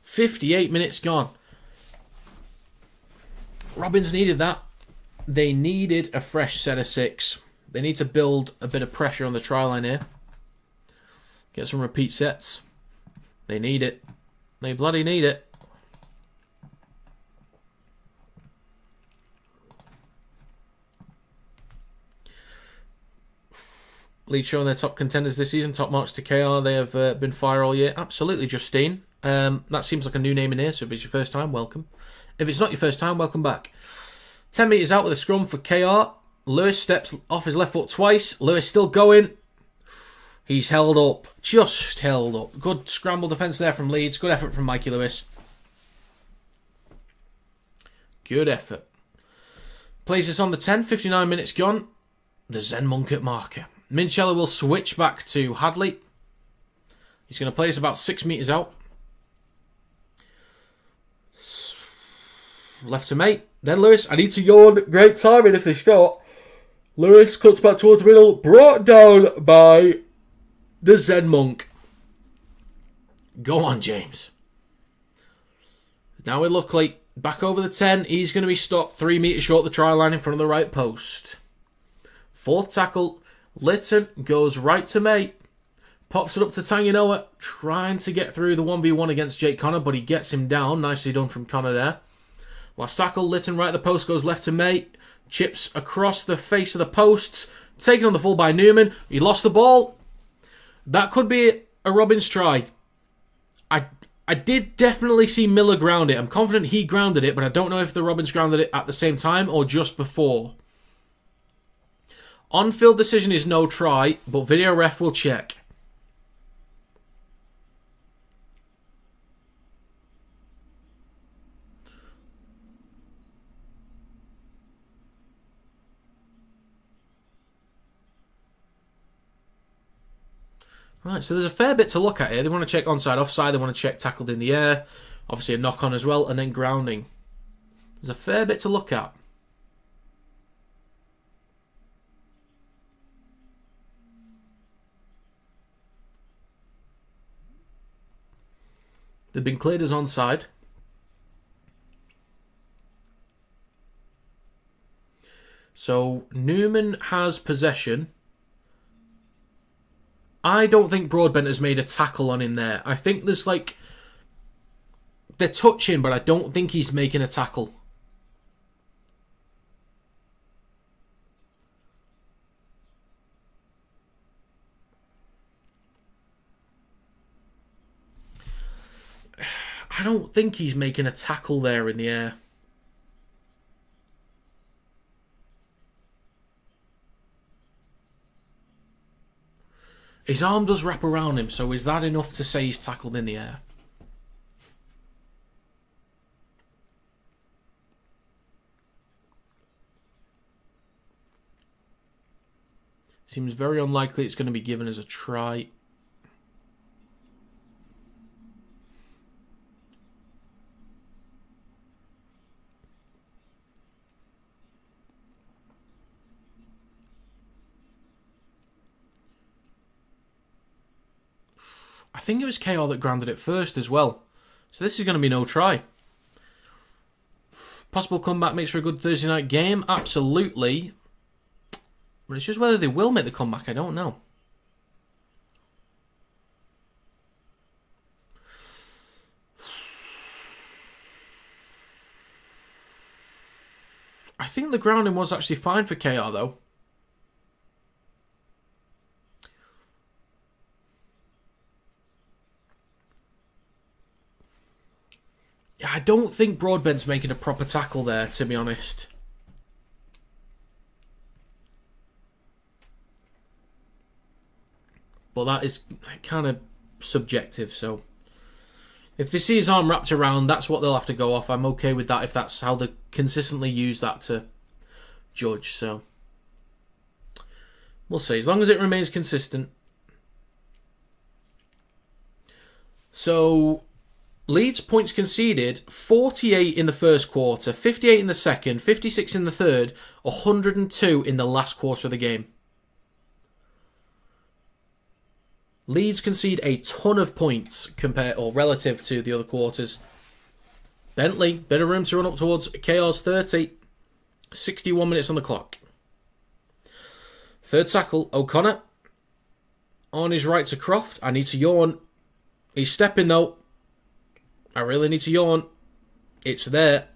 58 minutes gone. Robins needed that. They needed a fresh set of 6. They need to build a bit of pressure on the try line here. Get some repeat sets. They need it. They bloody need it. Leeds showing their top contenders this season. Top marks to KR. They have been fire all year. Absolutely, Justine. That seems like a new name in here, so if it's your first time, welcome. If it's not your first time, welcome back. 10 metres out with a scrum for KR. Lewis steps off his left foot twice. Lewis still going. He's held up. Just held up. Good scramble defence there from Leeds. Good effort from Mikey Lewis. Good effort. Plays this on the 10. 59 minutes gone. The Zen Monk at marker. Minchella will switch back to Hadley. He's going to play us about 6 metres out. Left to mate. Then Lewis. I need to yawn. Great timing if they shot. Lewis cuts back towards the middle. Brought down by the Zen Monk. Go on, James. Now with Luckley. Back over the 10. He's going to be stopped 3 metres short of the try line in front of the right post. 4th tackle. Litton goes right to mate. Pops it up to Tanganoa. Trying to get through the 1v1 against Jake Connor, but he gets him down. Nicely done from Connor there. Last tackle. Litton right at the post. Goes left to mate. Chips across the face of the posts. Taken on the full by Newman. He lost the ball. That could be a Robins try. I did definitely see Miller ground it. I'm confident he grounded it, but I don't know if the Robins grounded it at the same time or just before. On-field decision is no try, but video ref will check. Right, so there's a fair bit to look at here. They want to check onside, offside. They want to check tackled in the air. Obviously a knock-on as well, and then grounding. There's a fair bit to look at. They've been cleared as onside. So Newman has possession. I don't think Broadbent has made a tackle on him there. I think there's like... They're touching, but I don't think he's making a tackle. I don't think he's making a tackle there in the air. His arm does wrap around him, so is that enough to say he's tackled in the air? Seems very unlikely it's going to be given as a try. I think it was KR that grounded it first as well. So this is going to be no try. Possible comeback makes for a good Thursday night game. Absolutely. But it's just whether they will make the comeback. I don't know. I think the grounding was actually fine for KR though. I don't think Broadbent's making a proper tackle there, to be honest. But that is kind of subjective, so... If they see his arm wrapped around, that's what they'll have to go off. I'm okay with that if that's how they consistently use that to judge, so... We'll see, as long as it remains consistent. So... Leeds points conceded, 48 in the first quarter, 58 in the second, 56 in the third, 102 in the last quarter of the game. Leeds concede a ton of points compared or relative to the other quarters. Bentley, bit of room to run up towards KR's 30. 61 minutes on the clock. Third tackle, O'Connor. On his right to Croft. I need to yawn. He's stepping though. I really need to yawn. It's there.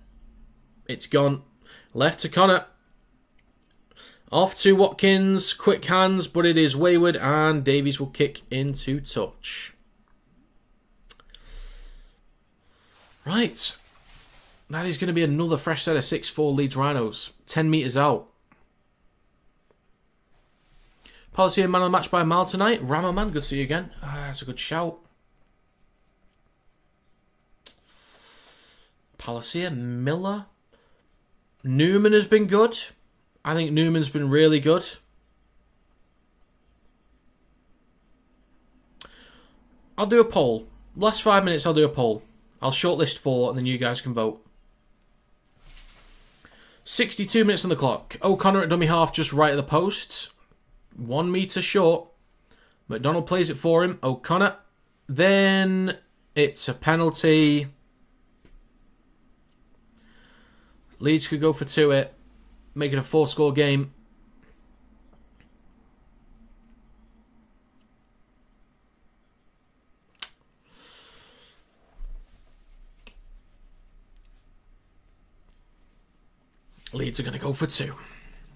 It's gone. Left to Connor. Off to Watkins. Quick hands, but it is wayward. And Davies will kick into touch. Right. That is going to be another fresh set of 6-4 Leeds Rhinos. 10 metres out. Policy man of the match by a mile tonight. Ramaman, good to see you again. That's a good shout. Palacia, Miller. Newman has been good. I think Newman's been really good. I'll do a poll. Last 5 minutes I'll do a poll. I'll shortlist 4 and then you guys can vote. 62 minutes on the clock. O'Connor at dummy half just right at the post. 1 metre short. McDonald plays it for him. O'Connor. Then it's a penalty. Leeds could go for 2 it. Make it a 4-score game. Leeds are going to go for 2.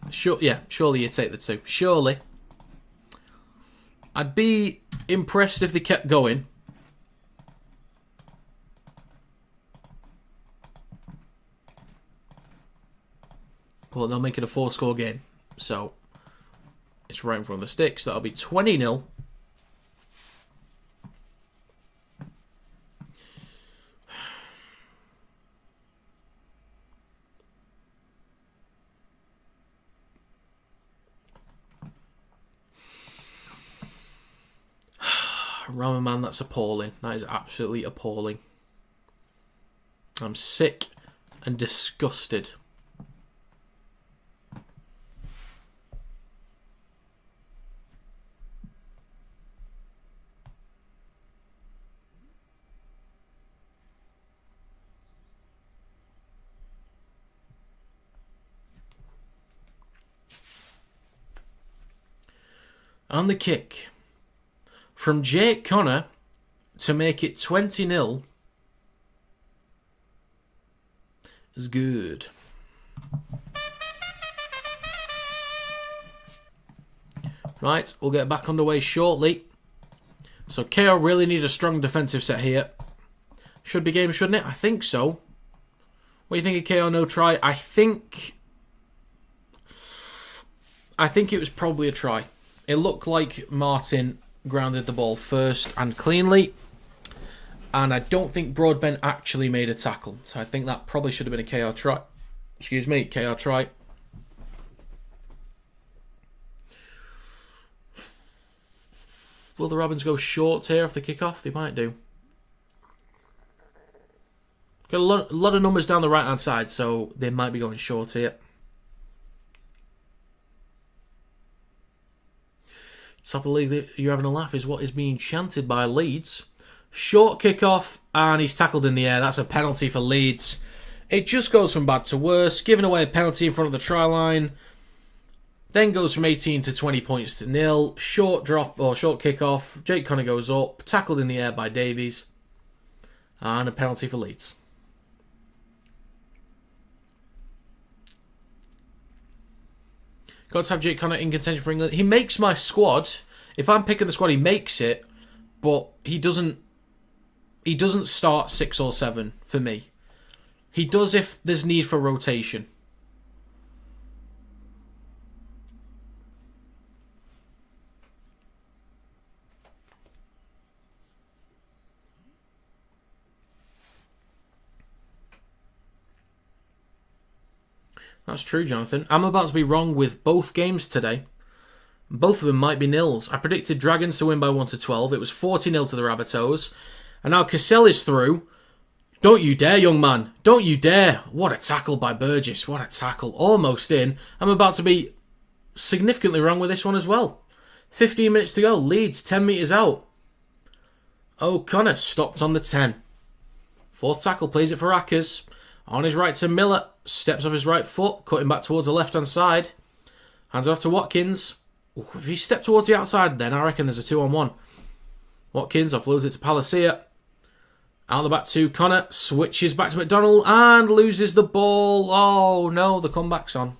Sure, yeah, surely you take the 2. Surely. I'd be impressed if they kept going. tackle and they'll make it a 4-score game. So it's right in front of the sticks. That'll be 20-0. Rama, man, that's appalling. That is absolutely appalling. I'm sick and disgusted. On the kick, from Jake Connor to make it 20-0 is good. Right, we'll get back underway shortly. So KO really need a strong defensive set here. Should be game, shouldn't it? I think so. What do you think of KO no try? I think it was probably a try. It looked like Martin grounded the ball first and cleanly. And I don't think Broadbent actually made a tackle. So I think that probably should have been a KO try. Excuse me, KO try. Will the Robins go short here off the kickoff? They might do. Got a lot of numbers down the right-hand side, so they might be going short here. Top of the league that you're having a laugh is what is being chanted by Leeds. Short kickoff, and he's tackled in the air. That's a penalty for Leeds. It just goes from bad to worse. Giving away a penalty in front of the try line. Then goes from 18 to 20 points to 0. Short drop or short kickoff. Jake Connor goes up. Tackled in the air by Davies. And a penalty for Leeds. Got to have Jake Connor in contention for England. He makes my squad. If I'm picking the squad, he makes it. But he doesn't start 6 or 7 for me. He does if there's need for rotation. That's true, Jonathan. I'm about to be wrong with both games today. Both of them might be nils. I predicted Dragons to win by 1 to 12. It was 40-0 to the Rabbitohs. And now Cassell is through. Don't you dare, young man. Don't you dare. What a tackle by Burgess. What a tackle. Almost in. I'm about to be significantly wrong with this one as well. 15 minutes to go. Leeds 10 metres out. O'Connor stopped on the 10. Fourth tackle, plays it for Ackers. On his right to Miller. Steps off his right foot. Cutting back towards the left-hand side. Hands it off to Watkins. Ooh, if he stepped towards the outside then, I reckon there's a 2-on-1. Watkins offloads it to Palacia. Out the back to Connor. Switches back to McDonald. And loses the ball. Oh, no. The comeback's on.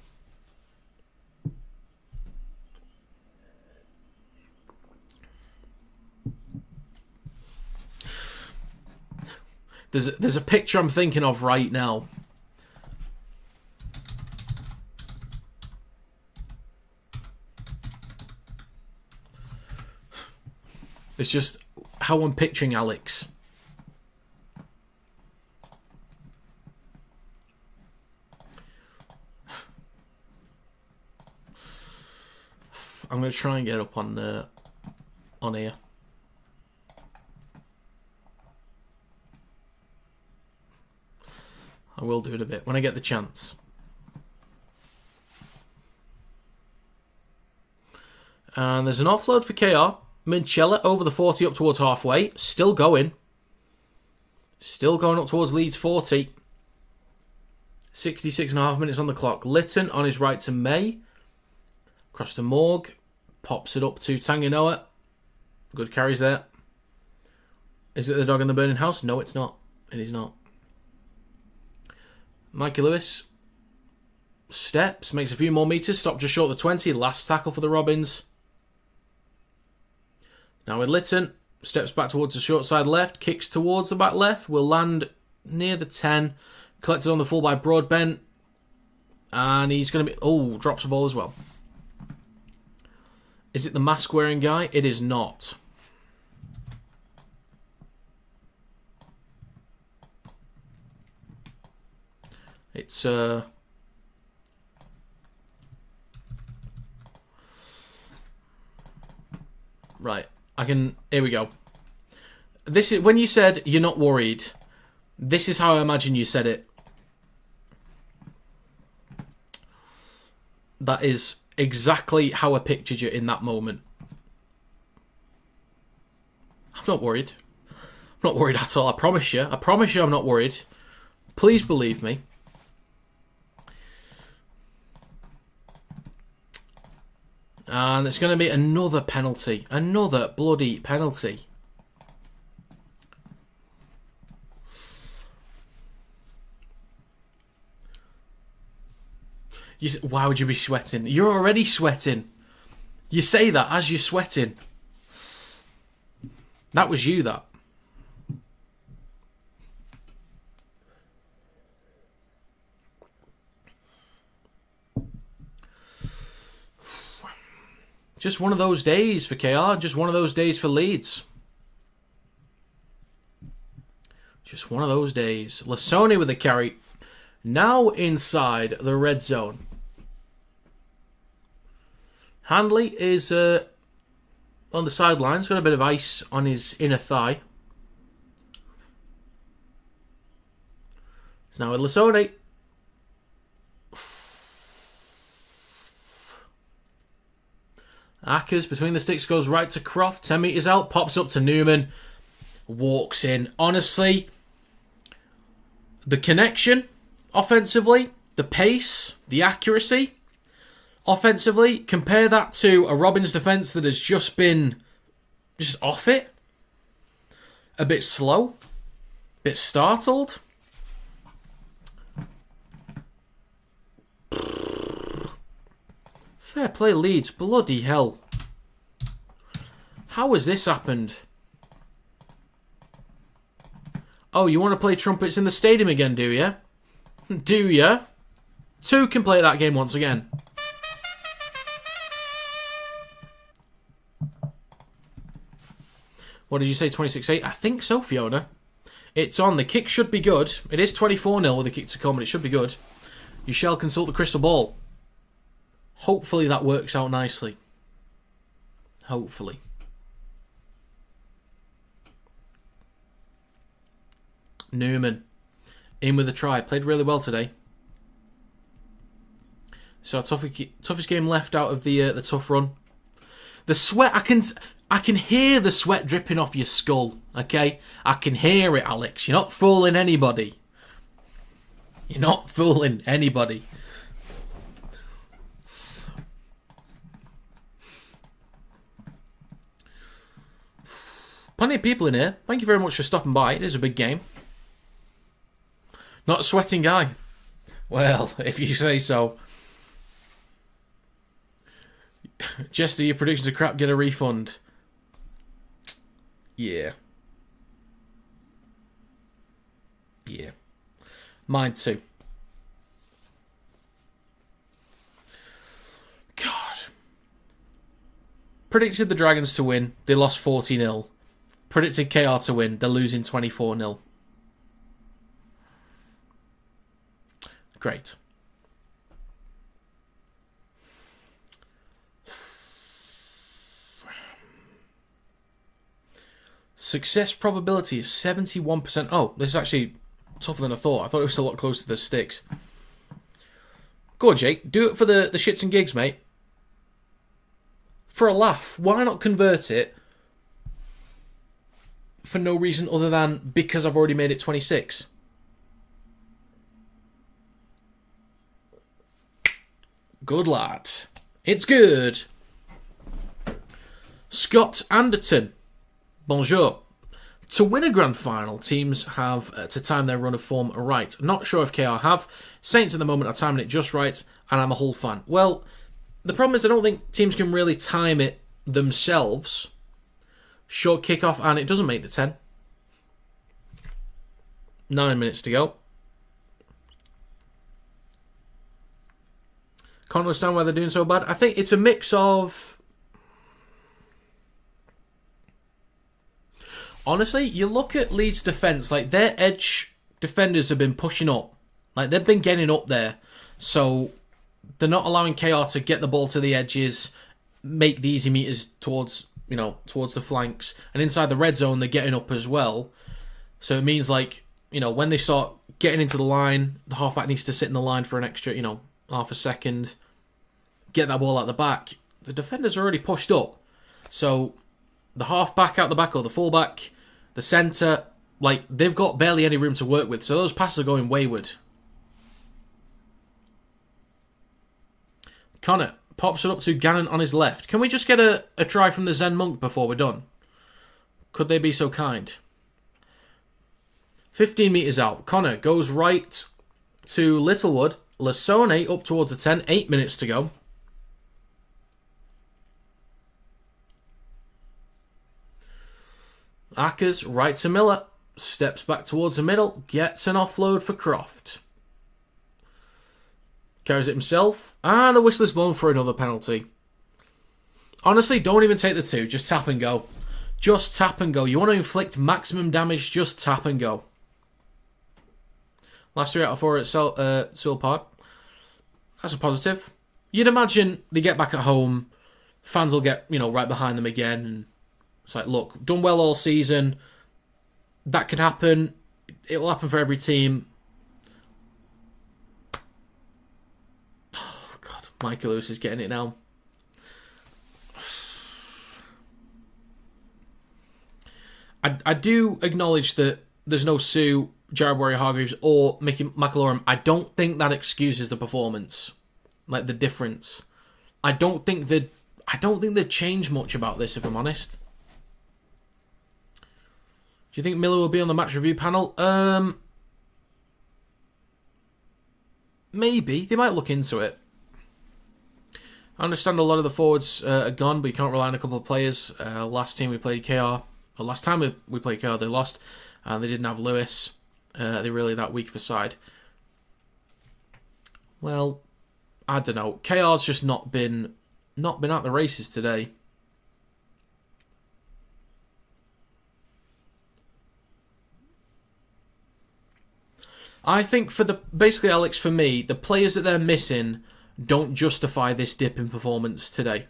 There's a picture I'm thinking of right now. It's just how I'm picturing Alex. I'm going to try and get it up on here. I will do it a bit when I get the chance. And there's an offload for KR. Minchella over the 40 up towards halfway. Still going. Still going up towards Leeds 40. 66.5 minutes on the clock. Litton on his right to May. Across to Morg. Pops it up to Tanganoa. Good carries there. Is it the dog in the burning house? No, it's not. It is not. Mikey Lewis. Steps. Makes a few more metres. Stopped just short of the 20. Last tackle for the Robins. Now with Litton. Steps back towards the short side left. Kicks towards the back left. Will land near the 10. Collected on the full by Broadbent. And he's going to be... Oh, drops the ball as well. Is it the mask-wearing guy? It is not. It's... Right. I can... Here we go. This is... When you said you're not worried, this is how I imagine you said it. That is exactly how I pictured you in that moment. I'm not worried. I'm not worried at all. I promise you. I promise you I'm not worried. Please believe me. And it's going to be another penalty. Another bloody penalty. Why would you be sweating? You're already sweating. You say that as you're sweating. That was you, that. Just one of those days for KR. Just one of those days for Leeds. Just one of those days. Lasoni with the carry. Now inside the red zone. Handley is on the sidelines. Got a bit of ice on his inner thigh. Now with Lasoni. Ackers between the sticks goes right to Croft. 10 metres out. Pops up to Newman. Walks in. Honestly, the connection offensively, the pace, the accuracy offensively, compare that to a Robins defence that has just been just off it. A bit slow. A bit startled. Fair play Leeds. Bloody hell. How has this happened? Oh, you want to play trumpets in the stadium again, do you? Do you? Two can play that game once again. What did you say, 26-8? I think so, Fiona. It's on. The kick should be good. It is 24-0 with the kick to come, but it should be good. You shall consult the crystal ball. Hopefully that works out nicely. Hopefully. Newman. In with a try. Played really well today. So toughest game left out of the tough run. The sweat, I can hear the sweat dripping off your skull, okay? I can hear it, Alex. You're not fooling anybody. You're not fooling anybody. Plenty of people in here. Thank you very much for stopping by. It is a big game. Not a sweating guy. Well, if you say so. Jester, your predictions are crap. Get a refund. Yeah. Yeah. Mine too. God. Predicted the Dragons to win. They lost 40-0. Predicted KR to win. They're losing 24-0. Great. Success probability is 71%. Oh, this is actually tougher than I thought. I thought it was a lot closer to the sticks. Go on, Jake. Do it for the shits and gigs, mate. For a laugh. Why not convert it for no reason other than because I've already made it 26? Good lad. It's good. Scott Anderton. Bonjour. To win a grand final, teams have to time their run of form right. Not sure if KR have. Saints at the moment are timing it just right, and I'm a Hull fan. Well, the problem is I don't think teams can really time it themselves. Short kickoff, and it doesn't make the 10. 9 minutes to go. Can't understand why they're doing so bad. I think it's a mix of... Honestly, you look at Leeds' defence, like their edge defenders have been pushing up. Like they've been getting up there. So they're not allowing KR to get the ball to the edges, make the easy meters towards the flanks. And inside the red zone, they're getting up as well. So it means like, when they start getting into the line, the halfback needs to sit in the line for an extra, half a second, get that ball out the back. The defenders are already pushed up. So the halfback out the back or the fullback, the centre, like they've got barely any room to work with. So those passes are going wayward. Connor pops it up to Gannon on his left. Can we just get a try from the Zen Monk before we're done? Could they be so kind? 15 metres out. Connor goes right to Littlewood. Lasone up towards the 10. 8 minutes to go. Ackers right to Miller. Steps back towards the middle. Gets an offload for Croft. Carries it himself. And the whistle is blown for another penalty. Honestly, don't even take the 2. Just tap and go. Just tap and go. You want to inflict maximum damage, just tap and go. Last 3 out of 4 at Sewell Park. That's a positive. You'd imagine they get back at home. Fans will get, right behind them again. And it's like, look, done well all season. That could happen. It will happen for every team. Oh, God. Michael Lewis is getting it now. I do acknowledge that there's no Sue, Jared Warrior-Hargreaves, or Mickey McIlaurin. I don't think that excuses the performance, like the difference. I don't think they'd change much about this, if I'm honest. Do you think Miller will be on the match review panel? Maybe. They might look into it. I understand a lot of the forwards are gone, but you can't rely on a couple of players. Last time we played KR, they lost, and they didn't have Lewis. They're really that weak of a side. Well, I don't know. KR's just not been at the races today. I think basically, Alex, for me, the players that they're missing don't justify this dip in performance today.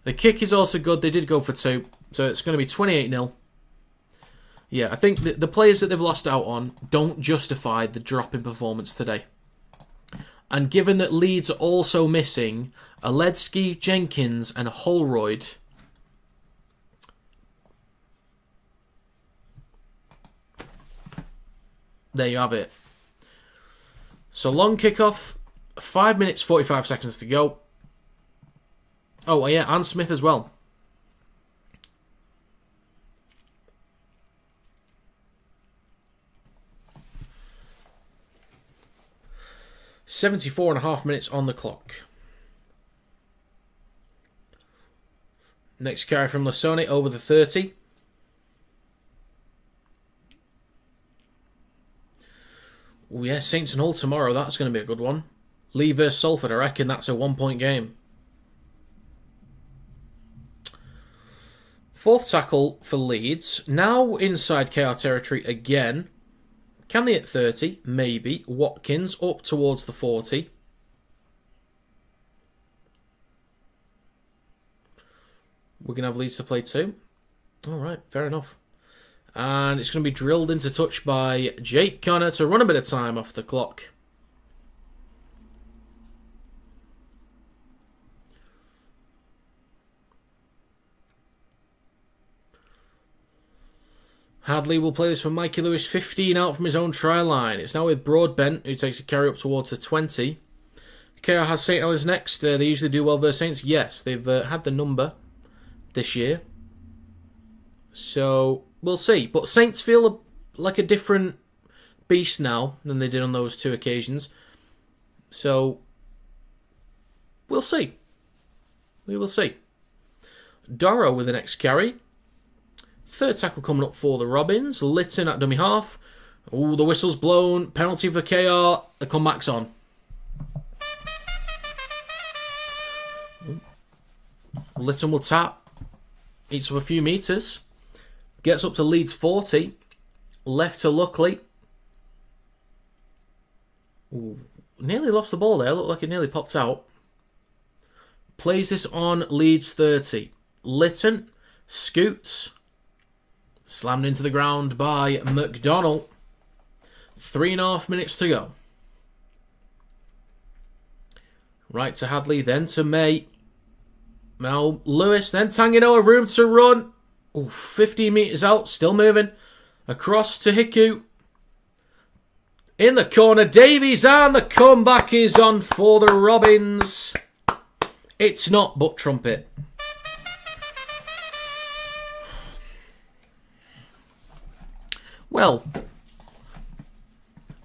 The kick is also good. They did go for 2, so it's going to be 28-0. Yeah, I think the players that they've lost out on don't justify the drop in performance today. And given that Leeds are also missing Aledzki, Jenkins and Holroyd, there you have it. So long kickoff, 5 minutes 45 seconds to go. Oh yeah, and Smith as well. .74.5 minutes on the clock. Next carry from Lasone over the 30. Oh yeah, Saints and Hull tomorrow. That's going to be a good one. Lee versus Salford. I reckon that's a 1-point game. Fourth tackle for Leeds. Now inside KR territory again. Can they hit 30? Maybe. Watkins up towards the 40. We're going to have Leeds to play 2. Alright, fair enough. And it's going to be drilled into touch by Jake Connor to run a bit of time off the clock. Hadley will play this for Mikey Lewis, 15 out from his own try line. It's now with Broadbent, who takes a carry up towards the 20. KR has St. Helens next. They usually do well versus Saints. Yes, they've had the number this year. So, we'll see. But Saints feel like a different beast now than they did on those 2 occasions. So, we'll see. We will see. Doro with the next carry. Third tackle coming up for the Robins. Litton at dummy half. Oh, the whistle's blown. Penalty for KR. The comeback's on. Lytton will tap each of a few metres. Gets up to Leeds 40. Left to Luckley. Ooh, nearly lost the ball there. Looked like it nearly popped out. Plays this on Leeds 30. Lytton scoots. Slammed into the ground by McDonnell. 3.5 minutes to go. Right to Hadley, then to May. Now Lewis, then Tanganoa, room to run. Ooh, 15 metres out, still moving. Across to Hiku. In the corner, Davies, and the comeback is on for the Robins. It's not but trumpet. Well,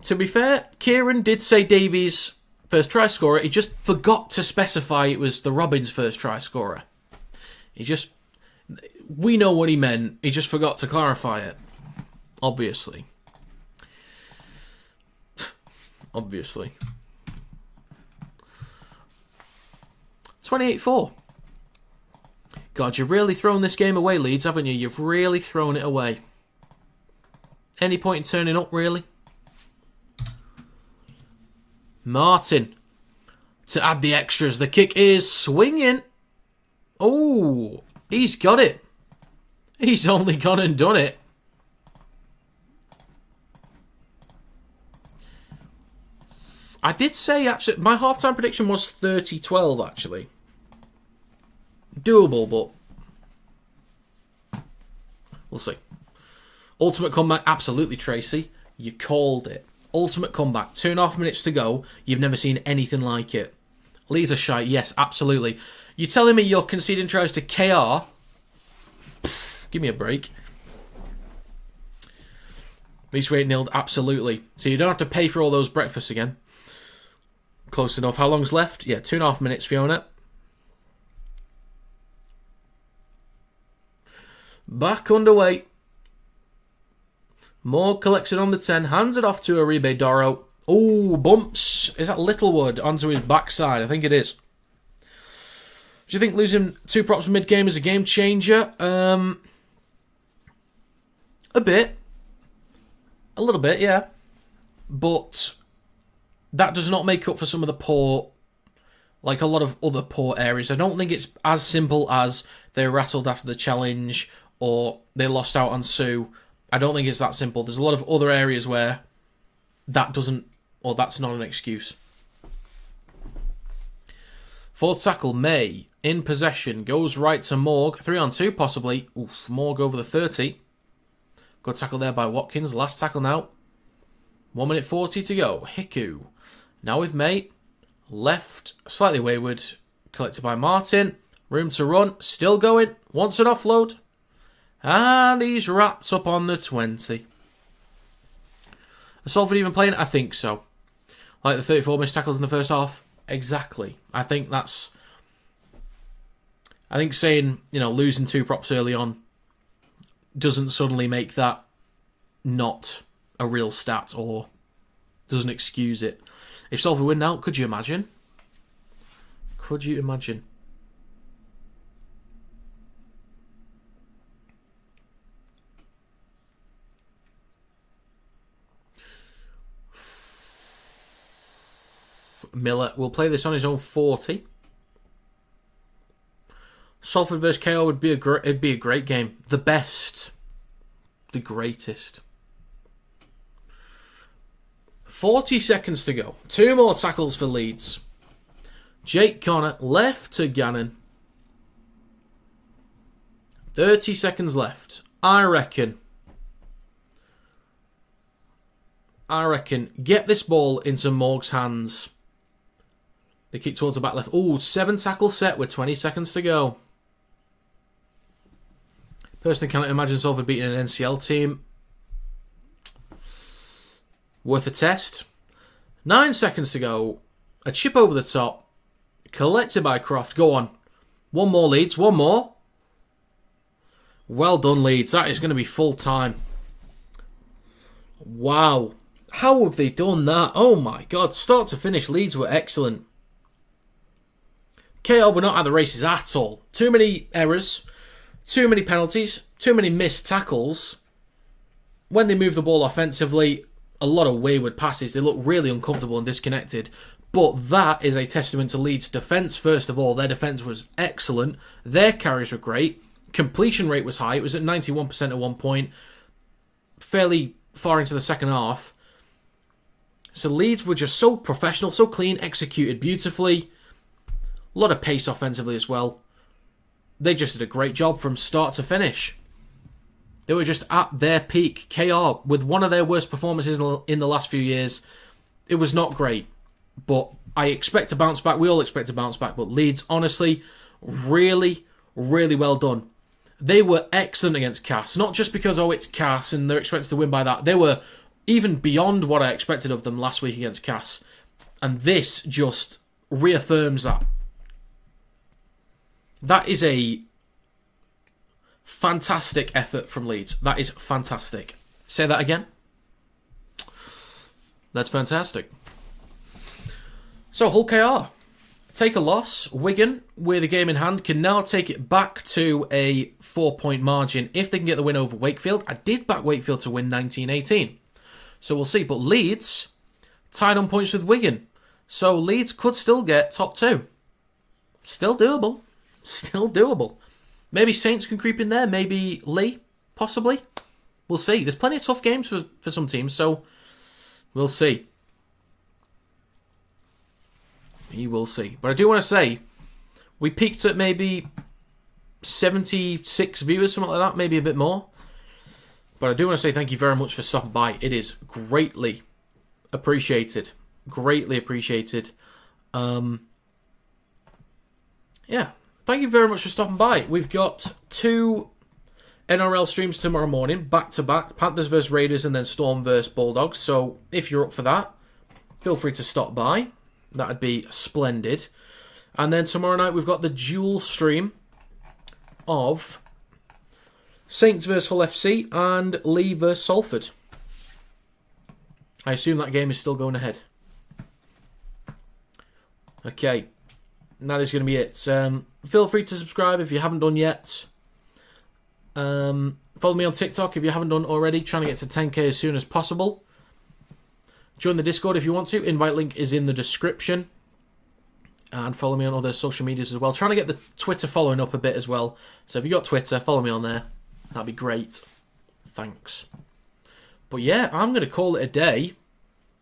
to be fair, Kieran did say Davies' first try scorer. He just forgot to specify it was the Robins' first try scorer. We know what he meant. He just forgot to clarify it. Obviously. 28-4. God, you've really thrown this game away, Leeds, haven't you? You've really thrown it away. Any point in turning up, really? Martin to add the extras. The kick is swinging. Oh, he's got it. He's only gone and done it. I did say, actually, my halftime prediction was 30-12, actually. Doable, but we'll see. Ultimate comeback, absolutely, Tracy. You called it. Ultimate comeback, 2.5 minutes to go. You've never seen anything like it. Leeds are shy, yes, absolutely. You're telling me you're conceding tries to KR? Pfft, give me a break. Leeds rate nilled, absolutely. So you don't have to pay for all those breakfasts again. Close enough. How long's left? Yeah, 2.5 minutes, Fiona. Back underway. More collection on the 10. Hands it off to Aribe Doro. Oh, bumps. Is that Littlewood onto his backside? I think it is. Do you think losing 2 props mid-game is a game changer? A bit. A little bit, yeah. But that does not make up for some of the poor, like a lot of other poor areas. I don't think it's as simple as they rattled after the challenge or they lost out on Sue. I don't think it's that simple. There's a lot of other areas where that doesn't, or that's not an excuse. Fourth tackle, May, in possession, goes right to Morg. 3-on-2 possibly. Oof, Morg over the 30. Good tackle there by Watkins. Last tackle now. 1 minute 40 to go. Hiku. Now with May. Left, slightly wayward. Collected by Martin. Room to run. Still going. Wants an offload. And he's wrapped up on the 20. Is Salford even playing? I think so. Like the 34 missed tackles in the first half. Exactly. I think saying, losing 2 props early on doesn't suddenly make that not a real stat or doesn't excuse it. If Salford win now, could you imagine? Could you imagine? Miller will play this on his own 40. Salford vs KO would be it'd be a great game. The best. The greatest. 40 seconds to go. 2 more tackles for Leeds. Jake Connor left to Gannon. 30 seconds left. I reckon get this ball into Morg's hands. They kick towards the back left. Ooh, 7 tackle set with 20 seconds to go. Personally, cannot imagine Salford beating an NCL team. Worth a test. 9 seconds to go. A chip over the top. Collected by Croft. Go on. 1 more, Leeds. 1 more. Well done, Leeds. That is going to be full time. Wow. How have they done that? Oh my God. Start to finish, Leeds were excellent. KR were not at the races at all. Too many errors, too many penalties, too many missed tackles. When they move the ball offensively, a lot of wayward passes. They look really uncomfortable and disconnected. But that is a testament to Leeds' defence, first of all. Their defence was excellent. Their carries were great. Completion rate was high. It was at 91% at one point. Fairly far into the second half. So Leeds were just so professional, so clean, executed beautifully. A lot of pace offensively as well. They just did a great job from start to finish. They were just at their peak. KR, with one of their worst performances in the last few years, it was not great. But I expect to bounce back. We all expect to bounce back. But Leeds, honestly, really, really well done. They were excellent against Cass. Not just because, it's Cass and they're expected to win by that. They were even beyond what I expected of them last week against Cass. And this just reaffirms that. That is a fantastic effort from Leeds. That is fantastic. Say that again. That's fantastic. So, Hull KR take a loss. Wigan, with a game in hand, can now take it back to a 4-point margin if they can get the win over Wakefield. I did back Wakefield to win 19-18. So we'll see. But Leeds tied on points with Wigan. So Leeds could still get top 2. Still doable. Still doable. Maybe Saints can creep in there. Maybe Lee, possibly. We'll see. There's plenty of tough games for some teams, so we'll see. You will see. But I do want to say, we peaked at maybe 76 viewers, something like that, maybe a bit more. But I do want to say thank you very much for stopping by. It is greatly appreciated. Greatly appreciated. Yeah. Thank you very much for stopping by. We've got 2 NRL streams tomorrow morning, back-to-back. Panthers vs Raiders and then Storm vs Bulldogs. So if you're up for that, feel free to stop by. That'd be splendid. And then tomorrow night we've got the dual stream of Saints vs Hull FC and Lee vs Salford. I assume that game is still going ahead. Okay. And that is going to be it. Feel free to subscribe if you haven't done yet. Follow me on TikTok if you haven't done already. Trying to get to 10k as soon as possible. Join the Discord if you want to. Invite link is in the description. And follow me on other social medias as well. Trying to get the Twitter following up a bit as well. So if you got Twitter, follow me on there. That'd be great. Thanks. But yeah, I'm going to call it a day.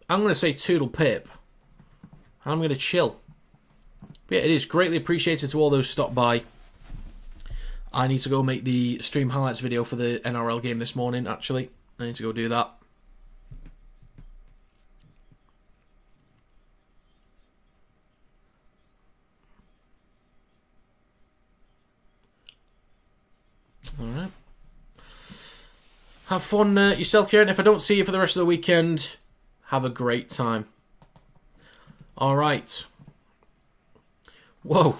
I'm going to say toodle pip. I'm going to chill. But yeah, it is greatly appreciated to all those stopped by. I need to go make the stream highlights video for the NRL game this morning, actually. I need to go do that. Alright. Have fun yourself, Kieran. If I don't see you for the rest of the weekend, have a great time. Alright. Whoa.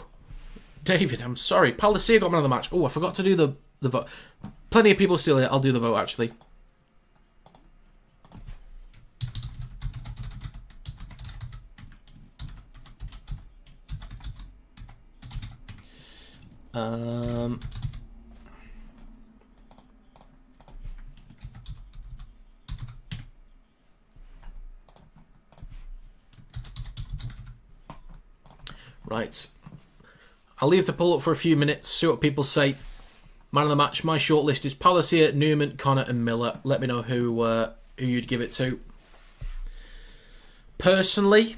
David, I'm sorry. Palacia got man of the match. Oh, I forgot to do the vote. Plenty of people still here. I'll do the vote, actually. Right. I'll leave the poll up for a few minutes, see what people say. Man of the match, my shortlist is Palacia, Newman, Connor and Miller. Let me know who you'd give it to. Personally,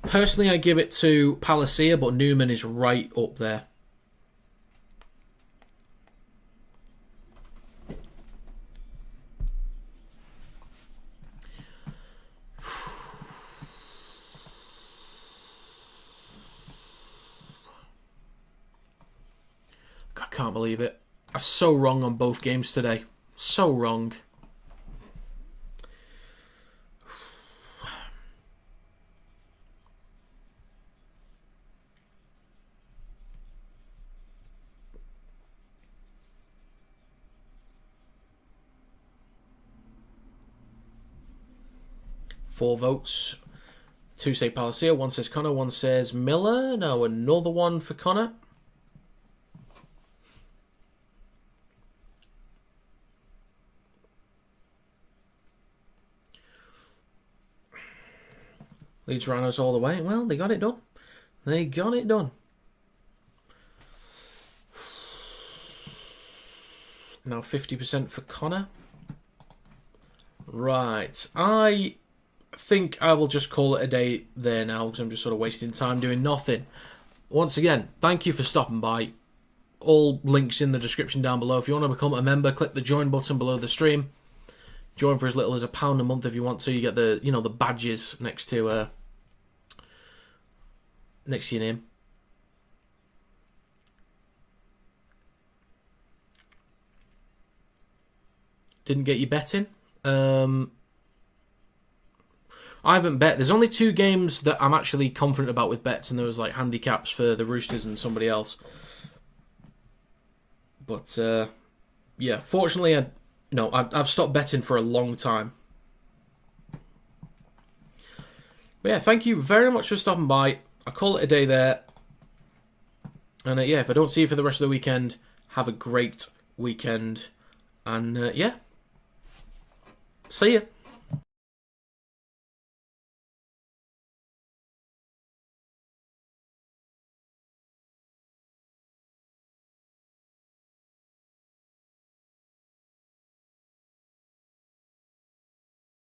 I give it to Palacia, but Newman is right up there. I can't believe it. I'm so wrong on both games today. So wrong. Four votes. Two say Palacio, one says Connor, one says Miller. No, another one for Connor. Leeds Rhinos all the way. Well, they got it done. They got it done. Now 50% for Connor. Right. I think I will just call it a day there now because I'm just sort of wasting time doing nothing. Once again, thank you for stopping by. All links in the description down below. If you want to become a member, click the join button below the stream. Join for as little as £1 a month if you want to. You get the the badges next to your name. Didn't get you betting. I haven't bet. There's only 2 games that I'm actually confident about with bets, and there was like handicaps for the Roosters and somebody else. But yeah, fortunately, I've stopped betting for a long time. But yeah, thank you very much for stopping by. I'll call it a day there. And yeah, if I don't see you for the rest of the weekend, have a great weekend. And yeah, see ya.